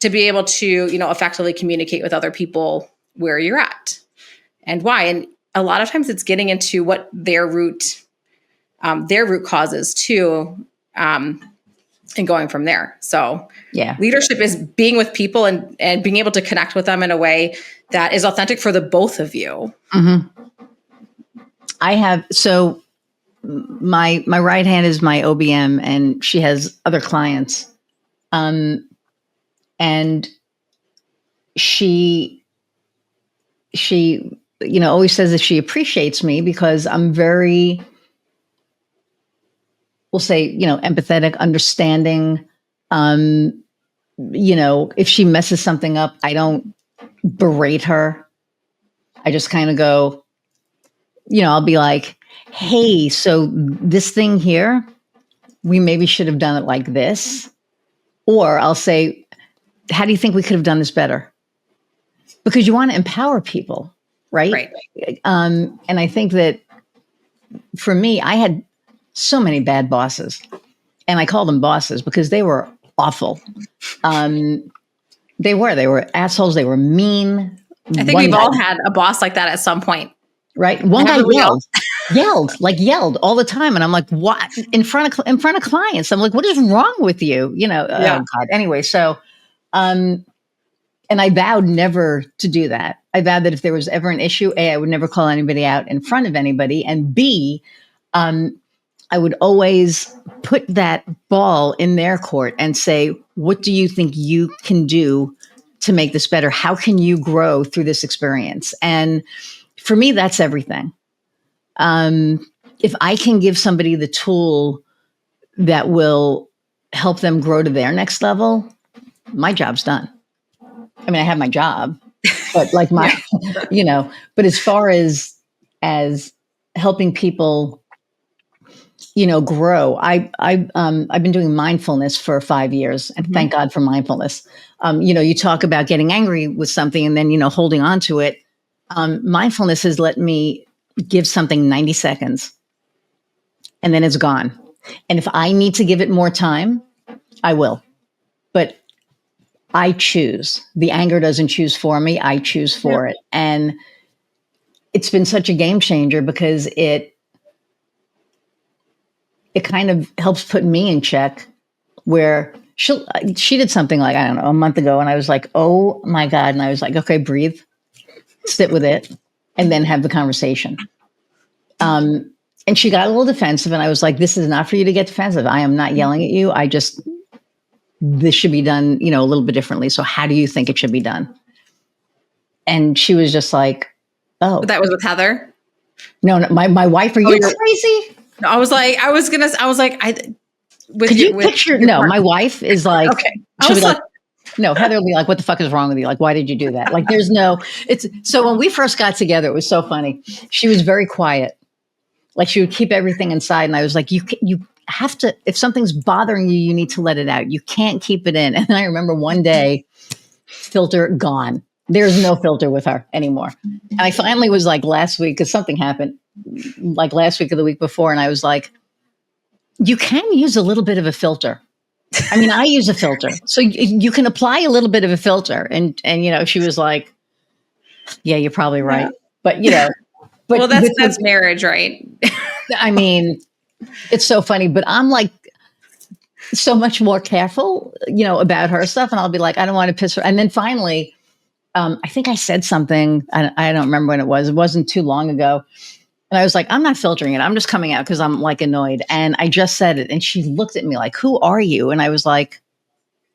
to be able to, you know, effectively communicate with other people where you're at and why. And a lot of times it's getting into what their root causes too, and going from there. So yeah, leadership is being with people and being able to connect with them in a way that is authentic for the both of you. Mm-hmm. I have, so my right hand is my OBM, and she has other clients. And she, always says that she appreciates me because I'm very, we'll say, empathetic, understanding. If she messes something up, I don't berate her. I just kind of go, I'll be like, hey, so this thing here, we maybe should have done it like this. Or I'll say, how do you think we could have done this better? Because you want to empower people, right? Right. And I think that for me, I had so many bad bosses, and I call them bosses because they were awful. They were assholes. They were mean. I think we've all had a boss like that at some point. Right. One guy yelled all the time. And I'm like, what? In front of clients. I'm like, what is wrong with you? Oh God. Anyway, so, and I vowed never to do that. I vowed that if there was ever an issue, A, I would never call anybody out in front of anybody. And B, I would always put that ball in their court and say, what do you think you can do to make this better? How can you grow through this experience? And for me, that's everything. If I can give somebody the tool that will help them grow to their next level, my job's done. I mean, I have my job, but like but as far as helping people, grow, I've been doing mindfulness for 5 years, and thank God for mindfulness. You talk about getting angry with something and then, holding on to it. Mindfulness has let me give something 90 seconds and then it's gone. And if I need to give it more time, I will. But I choose. The anger doesn't choose for me. I choose for it. And it's been such a game changer because it kind of helps put me in check, where she did something like, I don't know, a month ago. And I was like, oh my God. And I was like, okay, breathe, sit with it, and then have the conversation. And she got a little defensive, and I was like, this is not for you to get defensive. I am not yelling at you. This should be done, a little bit differently. So how do you think it should be done? And she was just like, oh. That was with Heather? No, my wife, are you crazy? No, I was like, could you picture? No, my wife is like, okay. She'll be like, no, Heather will be like, what the fuck is wrong with you? Like, why did you do that? Like, so when we first got together, it was so funny. She was very quiet. Like, she would keep everything inside. And I was like, you have to, if something's bothering you, you need to let it out. You can't keep it in. And then I remember one day, filter gone. There's no filter with her anymore. And I finally was like last week, because something happened like last week or the week before. And I was like, you can use a little bit of a filter. I mean, I use a filter. So you can apply a little bit of a filter. And she was like, yeah, you're probably right. Yeah. But well, that's marriage, right? I mean, it's so funny, but I'm like so much more careful, about her stuff. And I'll be like, I don't want to piss her. And then finally, I think I said something. I don't remember when it was. It wasn't too long ago. And I was like, I'm not filtering it. I'm just coming out because I'm like annoyed. And I just said it. And she looked at me like, who are you? And I was like,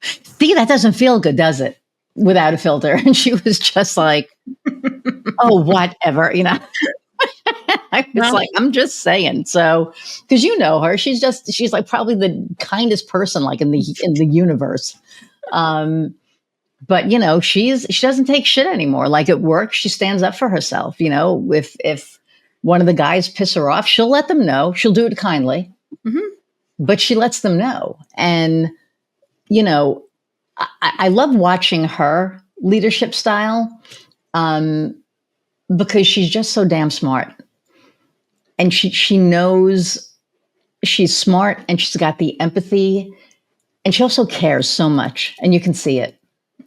see, that doesn't feel good, does it? Without a filter. And she was just like, oh, whatever, I was like, I'm just saying. So, because her, she's like probably the kindest person like in the universe. But she doesn't take shit anymore. Like at work, she stands up for herself. If one of the guys piss her off, she'll let them know. She'll do it kindly, but she lets them know. And I love watching her leadership style, because she's just so damn smart. And she knows she's smart, and she's got the empathy, and she also cares so much, and you can see it.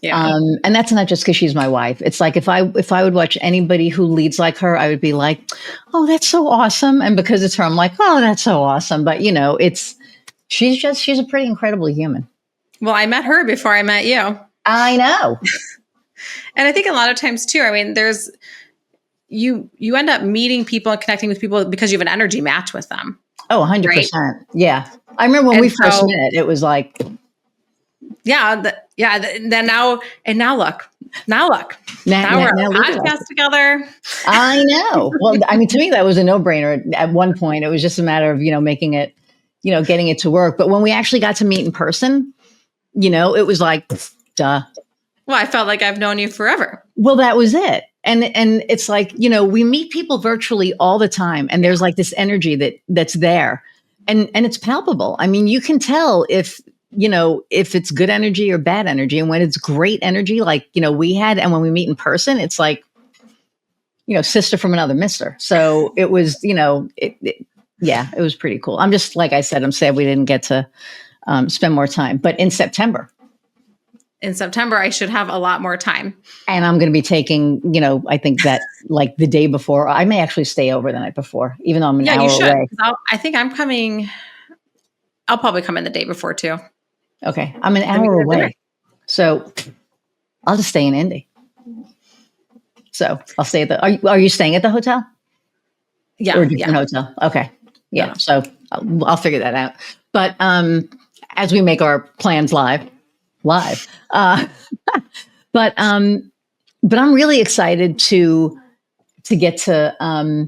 Yeah. And that's not just because she's my wife. It's like if I would watch anybody who leads like her, I would be like, oh, that's so awesome. And because it's her, I'm like, oh, that's so awesome. But she's a pretty incredible human. Well, I met her before I met you. I know. And I think a lot of times too, I mean, there's, you end up meeting people and connecting with people because you have an energy match with them. Oh, 100%. Right? Yeah. I remember when we first met, it was like, then now look, now we're on a podcast together. I know. Well, I mean, to me, that was a no-brainer at one point. It was just a matter of, making it, getting it to work. But when we actually got to meet in person, it was like, duh. Well, I felt like I've known you forever. Well, that was it. And it's like, we meet people virtually all the time, and there's like this energy that's there, and it's palpable. I mean, you can tell if it's good energy or bad energy. And when it's great energy, like, we had, and when we meet in person, it's like, sister from another mister. So it was, it was pretty cool. I'm just, like I said, I'm sad we didn't get to spend more time, but in September, I should have a lot more time. And I'm going to be taking, I think that like the day before, I may actually stay over the night before, even though I'm an hour away. I think I'm coming. I'll probably come in the day before too. Okay. I'm an hour away. So I'll just stay in Indy. So I'll stay at are you staying at the hotel? Yeah. Or a different hotel? Okay. Yeah. So I'll figure that out. But as we make our plans live. But I'm really excited to get to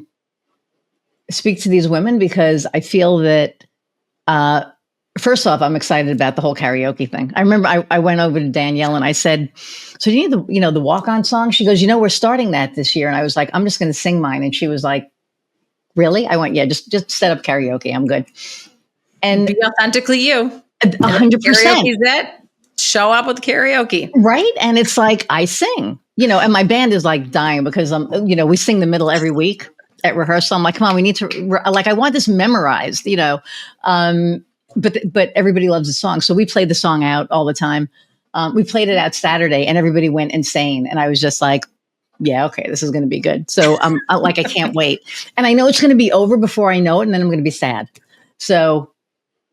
speak to these women, because I feel that first off, I'm excited about the whole karaoke thing. I remember I went over to Danielle and I said, "So do you need the walk-on song?" She goes, "We're starting that this year." And I was like, "I'm just going to sing mine." And she was like, "Really?" I went, "Yeah, just set up karaoke. I'm good." And be authentically you. 100%. Karaoke's it. Show up with karaoke. Right. And it's like, I sing, and my band is like dying because we sing the middle every week at rehearsal. I'm like, come on, we need to, like, I want this memorized, but everybody loves the song. So we play the song out all the time. We played it out Saturday and everybody went insane. And I was just like, yeah, okay, this is going to be good. So I can't wait. And I know it's going to be over before I know it. And then I'm going to be sad. So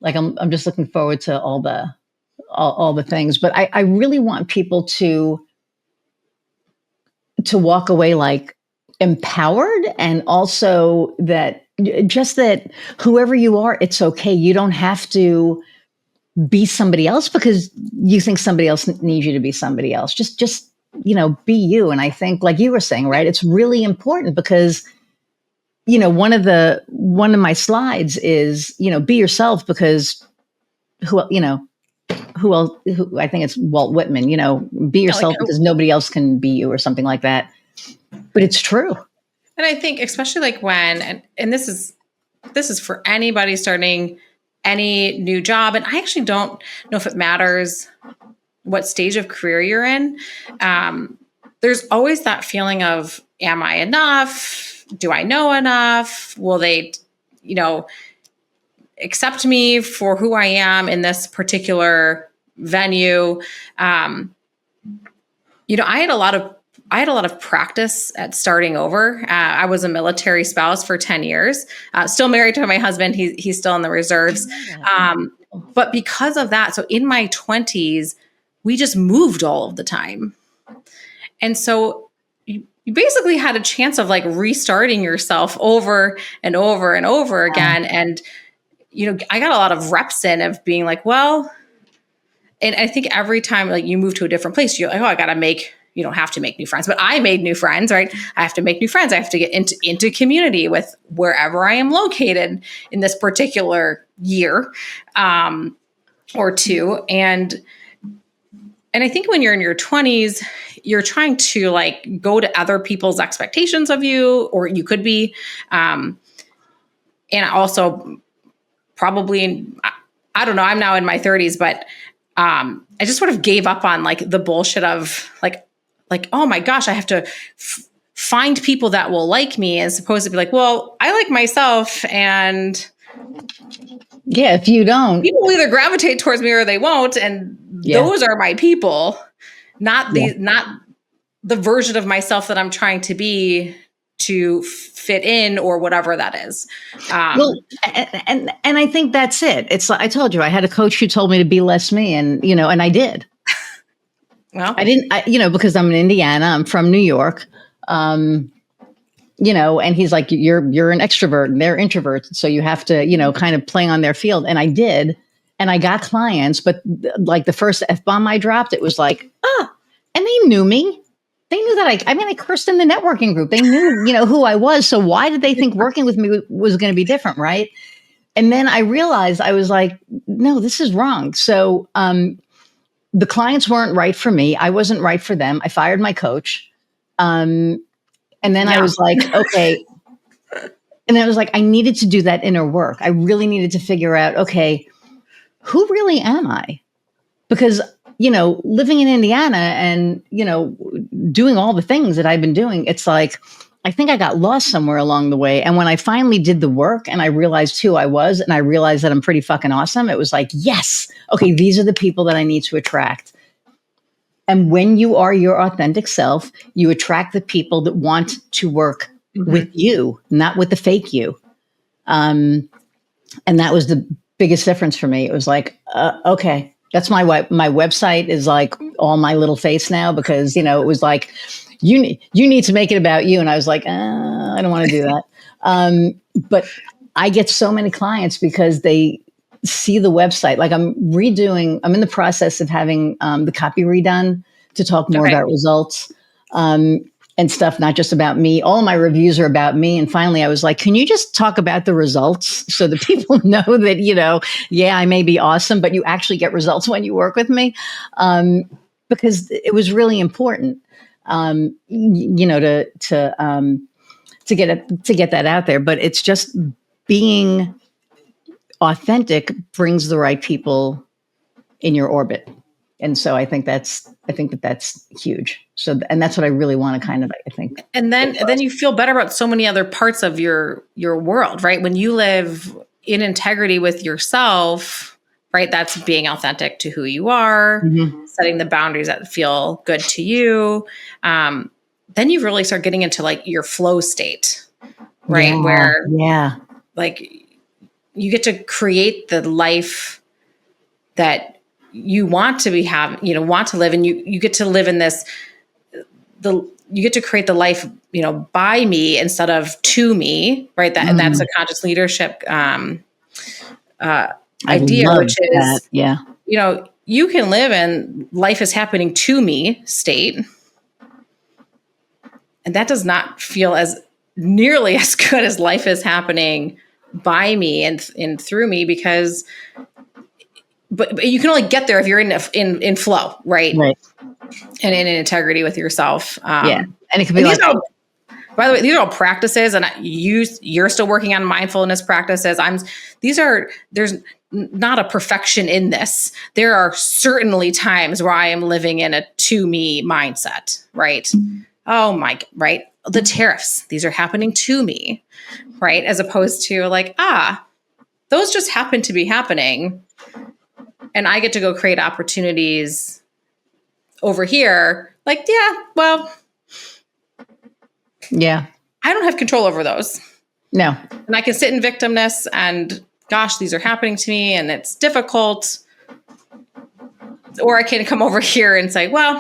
like, I'm just looking forward to all the things, but I really want people to walk away like empowered, and also that whoever you are, it's okay. You don't have to be somebody else because you think somebody else needs you to be somebody else. Just be you. And I think, like you were saying, right, it's really important because one of my slides is be yourself, because who else, I think it's Walt Whitman, be yourself because nobody else can be you, or something like that. But it's true. And I think especially like when, and this is for anybody starting any new job. And I actually don't know if it matters what stage of career you're in. There's always that feeling of, am I enough? Do I know enough? Will they, accept me for who I am in this particular venue? I had a lot of practice at starting over. I was a military spouse for 10 years, still married to my husband. He's still in the reserves. But because of that, so in my 20s, we just moved all of the time. And so you basically had a chance of like restarting yourself over and over and over again. And, I got a lot of reps in of being like, well, and I think every time like you move to a different place, you're like, oh, you don't have to make new friends, but I made new friends, right? I have to make new friends. I have to get into community with wherever I am located in this particular year or two. And I think when you're in your 20s, you're trying to like go to other people's expectations of you, or you could be. And also probably, I don't know, I'm now in my 30s, but I just sort of gave up on like the bullshit of like, oh my gosh, I have to find people that will like me, as opposed to be like, well, I like myself. And yeah, if you don't, people will either gravitate towards me or they won't. And those are my people, not the version of myself that I'm trying to be to fit in, or whatever that is. Well, and I think that's it. It's like I told you, I had a coach who told me to be less me, and and I did. Well, I didn't, because I'm in Indiana. I'm from New York. and he's like, you're an extrovert and they're introverts. So you have to, kind of play on their field. And I did. And I got clients, but like the first F-bomb I dropped, it was like, and they knew me. They knew that I cursed in the networking group. They knew, who I was. So why did they think working with me was going to be different? Right. And then I realized, I was like, no, this is wrong. So, the clients weren't right for me. I wasn't right for them. I fired my coach. And then I was like, okay. And then I was like, I needed to do that inner work. I really needed to figure out, okay, who really am I? Because, living in Indiana and, doing all the things that I've been doing, it's like, I think I got lost somewhere along the way. And when I finally did the work and I realized who I was and I realized that I'm pretty fucking awesome, it was like, yes, okay, these are the people that I need to attract. And when you are your authentic self, you attract the people that want to work with you, not with the fake you. And that was the biggest difference for me. It was like, okay, that's my website is like all my little face now because, it was like, you need to make it about you. And I was like, I don't want to do that. But I get so many clients because they see the website. Like I'm in the process of having the copy redone to talk more about results and stuff, not just about me. All my reviews are about me. And finally I was like, can you just talk about the results so that people know that, I may be awesome, but you actually get results when you work with me? Because it was really important. To get that out there, but it's just being authentic brings the right people in your orbit, and so I think that's huge. So, and that's what I really want to kind of, I think. And then you feel better about so many other parts of your world, right? When you live in integrity with yourself. Right. That's being authentic to who you are, setting the boundaries that feel good to you. Then you really start getting into like your flow state, right? Where like you get to create the life that you want to want to live. And you get to live in this, you get to create the life, by me instead of to me, right? And that's a conscious leadership, idea, which is, you can live in life is happening to me state. And that does not feel as nearly as good as life is happening by me and through me but you can only get there if you're in flow, right? Right. And in integrity with yourself. And it could be like, by the way, these are all practices, and you're still working on mindfulness practices. There's not a perfection in this. There are certainly times where I am living in a to me mindset, right? Oh my, right? The tariffs, these are happening to me, right? As opposed to like, those just happen to be happening. And I get to go create opportunities over here. Like, I don't have control over those. No. And I can sit in victimness and gosh, these are happening to me and it's difficult. Or I can come over here and say, well,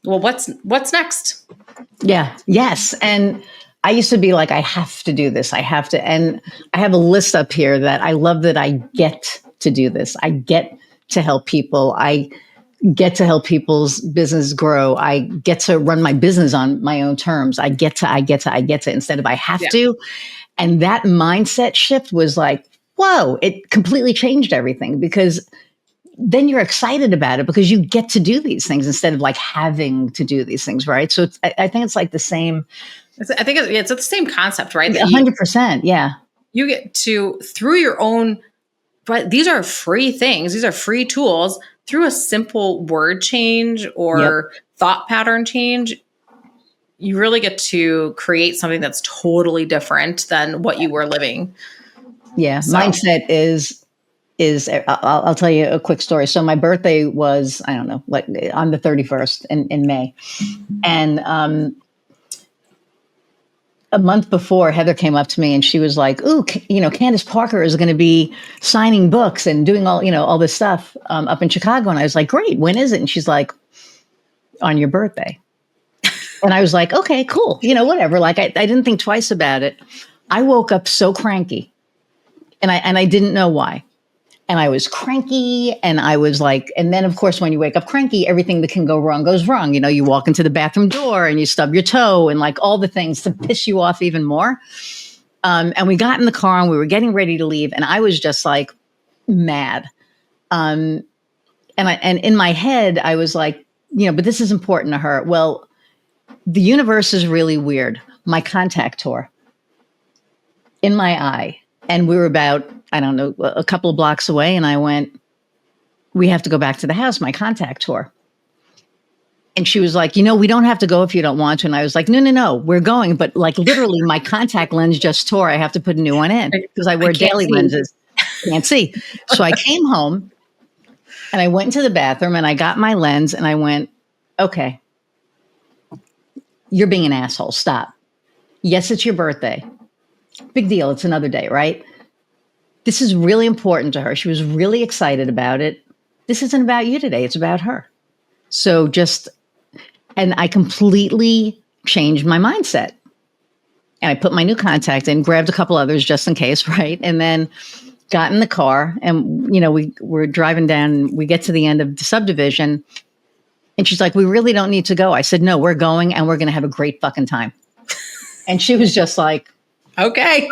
what's next? Yeah. Yes. And I used to be like, I have to do this. I have to. And I have a list up here that I love that I get to do this. I get to help people. I get to help people's business grow. I get to run my business on my own terms. I get to instead of I have to. And that mindset shift was like, whoa, it completely changed everything because then you're excited about it because you get to do these things instead of like having to do these things. Right. So I think it's like the same. I think it's the same concept, right? 100%. Yeah. You get to, through your own, but these are free things. These are free tools through a simple word change or thought pattern change. You really get to create something that's totally different than what you were living. Yeah. So. Mindset is I'll tell you a quick story. So my birthday was, I don't know, like on the 31st in May. And a month before, Heather came up to me and she was like, ooh, Candace Parker is going to be signing books and doing all this stuff up in Chicago. And I was like, great, when is it? And she's like, on your birthday. And I was like, okay, cool. Whatever. Like I didn't think twice about it. I woke up so cranky and I didn't know why. And I was cranky and I was like, and then of course, when you wake up cranky, everything that can go wrong goes wrong. You walk into the bathroom door and you stub your toe and like all the things to piss you off even more. And we got in the car and we were getting ready to leave. And I was just like mad. And in my head, I was like, but this is important to her. Well, the universe is really weird. My contact tore in my eye. And we were about, I don't know, a couple of blocks away. And I went, we have to go back to the house. My contact tore. And she was like, we don't have to go if you don't want to. And I was like, no, we're going. But like literally my contact lens just tore. I have to put a new one in because I wear daily lenses. Can't see. So I came home and I went into the bathroom and I got my lens and I went, okay, you're being an asshole. Stop. Yes, it's your birthday. Big deal. It's another day, right? This is really important to her. She was really excited about it. This isn't about you today. It's about her. So and I completely changed my mindset. And I put my new contact in, grabbed a couple others just in case, right? And then got in the car and, we're driving down, we get to the end of the subdivision. And she's like, we really don't need to go. I said, no, we're going and we're going to have a great fucking time. And she was just like, okay.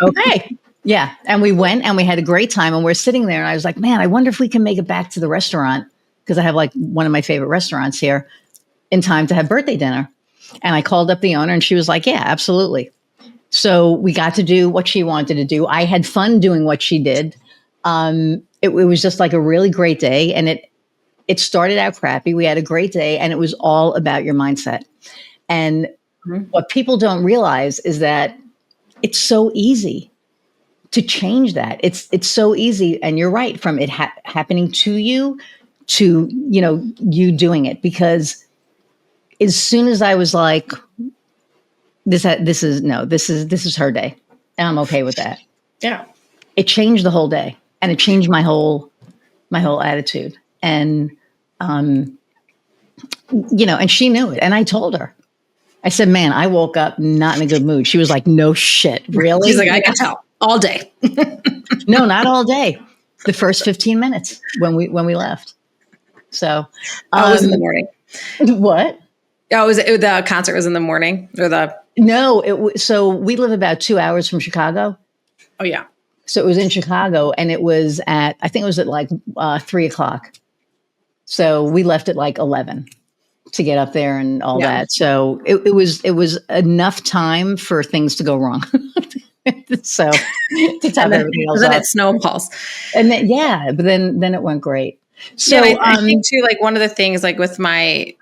Yeah. And we went and we had a great time and we're sitting there and I was like, man, I wonder if we can make it back to the restaurant because I have like one of my favorite restaurants here in time to have birthday dinner. And I called up the owner and she was like, yeah, absolutely. So we got to do what she wanted to do. I had fun doing what she did. It was just like a really great day. And it started out crappy. We had a great day and it was all about your mindset. And what people don't realize is that it's so easy to change that. It's so easy. And you're right, from it happening to you to, you doing it. Because as soon as I was like, this is her day. And I'm okay with that. Yeah. It changed the whole day and it changed my whole attitude. And, and she knew it. And I told her, I said, man, I woke up not in a good mood. She was like, no shit. Really? She's like, I can tell all day. No, not all day. The first 15 minutes when we left. So it was in the morning. What? Oh, the concert was in the morning or No, so we live about 2 hours from Chicago. Oh yeah. So it was in Chicago and it was I think it was at like 3:00. So we left at like 11 to get up there and all that. So it was enough time for things to go wrong. So to tell everything else. Then it snowballs. And then, but then it went great. So I think too, like one of the things like with my,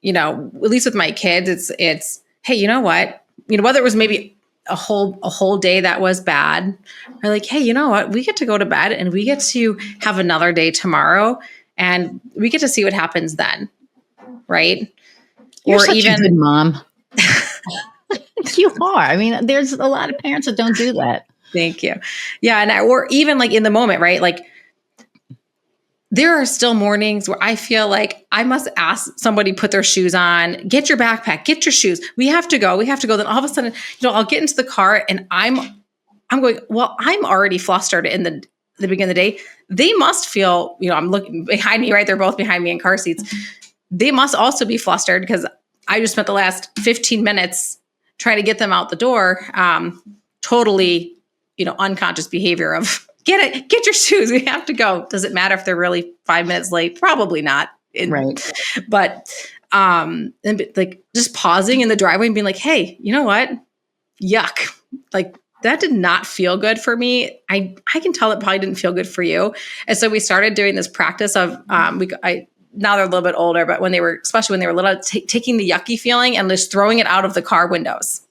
at least with my kids, it's, hey, you know what, whether it was maybe a whole day that was bad or like, hey, you know what, we get to go to bed and we get to have another day tomorrow and we get to see what happens then. Right. You're such a good mom. You are. I mean, there's a lot of parents that don't do that. Thank you. Yeah. Or even like in the moment, right? Like there are still mornings where I feel like I must ask somebody put their shoes on, get your backpack, get your shoes. We have to go. Then all of a sudden, I'll get into the car and I'm going, well, I'm already flustered in the beginning of the day. They must feel, I'm looking behind me, right? They're both behind me in car seats. They must also be flustered because I just spent the last 15 minutes trying to get them out the door. Totally, unconscious behavior of get your shoes. We have to go. Does it matter if they're really 5 minutes late? Probably not. Right. But, and like just pausing in the driveway and being like, hey, you know what? Yuck. Like that did not feel good for me. I can tell it probably didn't feel good for you. And so we started doing this practice of, now they're a little bit older, but especially when they were little, taking the yucky feeling and just throwing it out of the car windows.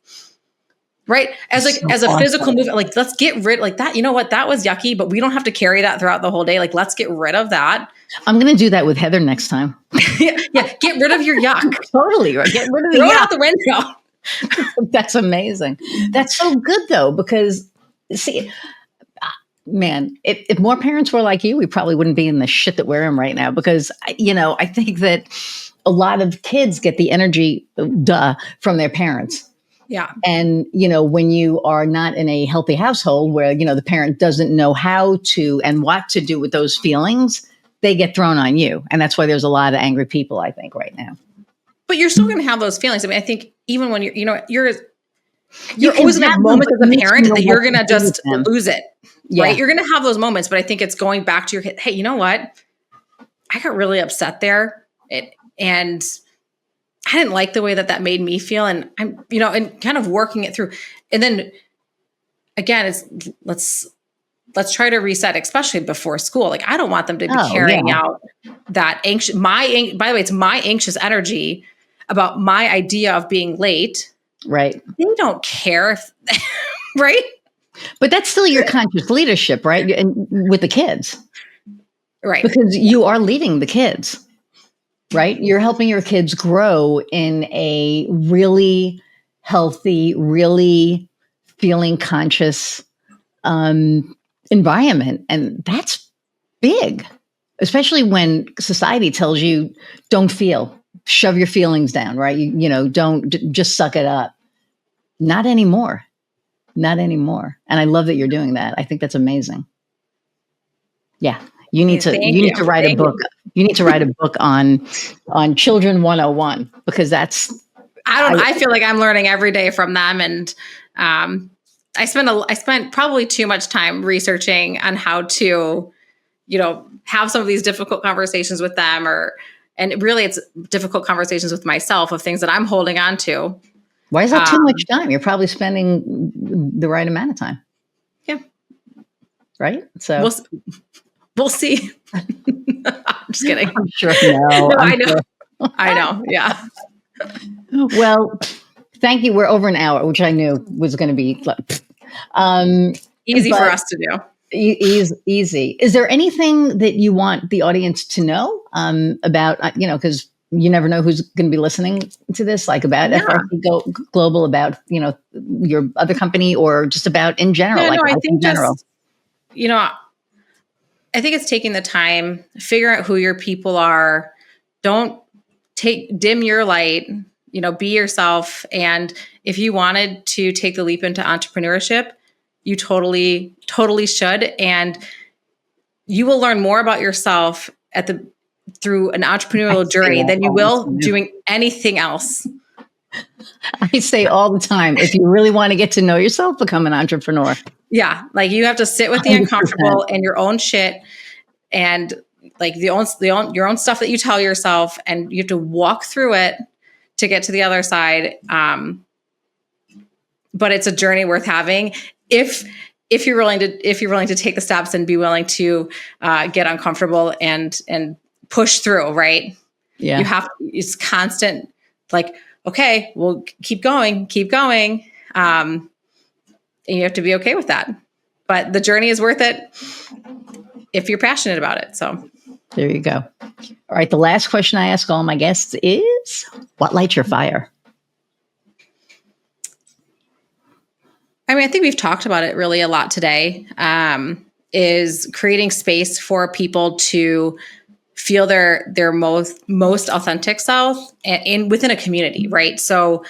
Right. As a physical movement, like let's get rid like that. You know what? That was yucky, but we don't have to carry that throughout the whole day. Like, let's get rid of that. I'm going to do that with Heather next time. Yeah. Get rid of your yuck. Totally. Right. Get rid of the Throw yuck. it out the window. That's amazing. That's so good though, because see, man, if more parents were like you, we probably wouldn't be in the shit that we're in right now. Because, I think that a lot of kids get the energy, from their parents. Yeah. And, when you are not in a healthy household where, the parent doesn't know how to and what to do with those feelings, they get thrown on you. And that's why there's a lot of angry people, I think, right now. But you're still going to have those feelings. I mean, I think even when you're always going to have moments as a parent that you're going to just lose it, right? You're going to have those moments, but I think it's going back to your, hey, you know what? I got really upset there. And I didn't like the way that made me feel. And I'm, and kind of working it through. And then again, let's try to reset, especially before school. Like, I don't want them to be carrying out that anxious, by the way, it's my anxious energy about my idea of being late. Right. They don't care if, right? But that's still your conscious leadership, right? And with the kids. Right. Because you are leading the kids, right? You're helping your kids grow in a really healthy, really feeling conscious environment. And that's big, especially when society tells you, don't feel, shove your feelings down, right? Don't just suck it up. Not anymore. Not anymore. And I love that you're doing that. I think that's amazing. Yeah. You need to write a book. You need to write a book on Children 101, because that's, I feel like I'm learning every day from them. And I spent probably too much time researching on how to, have some of these difficult conversations with them, and really it's difficult conversations with myself of things that I'm holding on to. Why is that too much time? You're probably spending the right amount of time. Yeah. Right? So we'll see. I'm just kidding. I'm sure. No, I know. Sure. I know. Yeah. Well, thank you. We're over an hour, which I knew was going to be easy for us to do. Easy. Is there anything that you want the audience to know about, because you never know who's going to be listening to this, like about FRC Global, about, your other company, or just about in general? I think in general. I think it's taking the time, figure out who your people are. Don't dim your light, be yourself. And if you wanted to take the leap into entrepreneurship, you totally, totally should. And you will learn more about yourself through an entrepreneurial journey than you will doing anything else. I say all the time, if you really want to get to know yourself, become an entrepreneur. Yeah. Like, you have to sit with the 100%. Uncomfortable and your own shit, and like your own stuff that you tell yourself, and you have to walk through it to get to the other side. But it's a journey worth having if you're willing to take the steps and be willing to get uncomfortable and push through. Right. Yeah. It's constant, like, okay, well, keep going. And you have to be okay with that. But the journey is worth it if you're passionate about it. So there you go. All right. The last question I ask all my guests is, what lights your fire? I mean, I think we've talked about it really a lot today, is creating space for people to feel their most authentic self within a community, right? So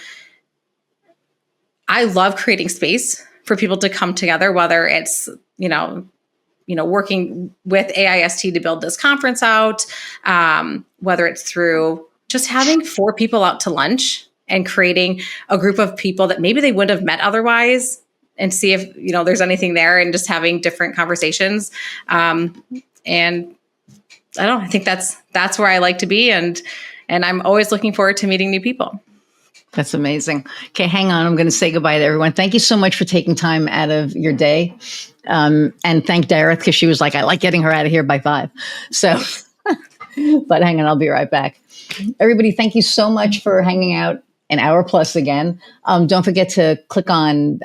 I love creating space for people to come together, whether it's, working with AIST to build this conference out, whether it's through just having 4 people out to lunch and creating a group of people that maybe they wouldn't have met otherwise, and see if, there's anything there, and just having different conversations. And I think that's where I like to be. And I'm always looking forward to meeting new people. That's amazing. Okay, hang on. I'm going to say goodbye to everyone. Thank you so much for taking time out of your day. And thank Dareth, because she was like, I like getting her out of here by 5. So, but hang on, I'll be right back. Everybody, thank you so much for hanging out an hour plus again. Don't forget to click on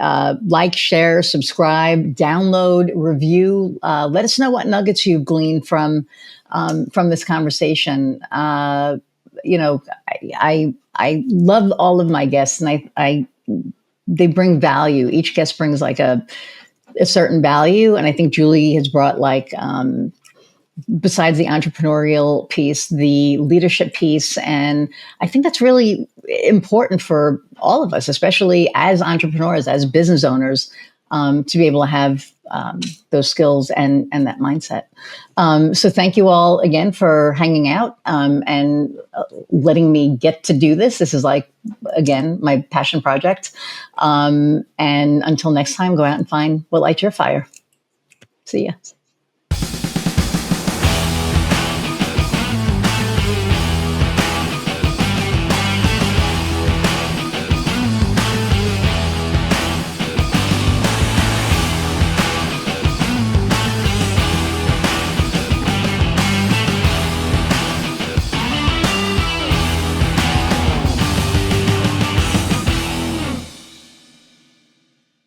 like, share, subscribe, download, review. Let us know what nuggets you've gleaned from this conversation. I love all of my guests, and they bring value. Each guest brings like a certain value. And I think Julie has brought like, besides the entrepreneurial piece, the leadership piece. And I think that's really important for all of us, especially as entrepreneurs, as business owners, to be able to have those skills and that mindset. So thank you all again for hanging out and letting me get to do this. This is like, again, my passion project. And until next time, go out and find what lights your fire. See ya.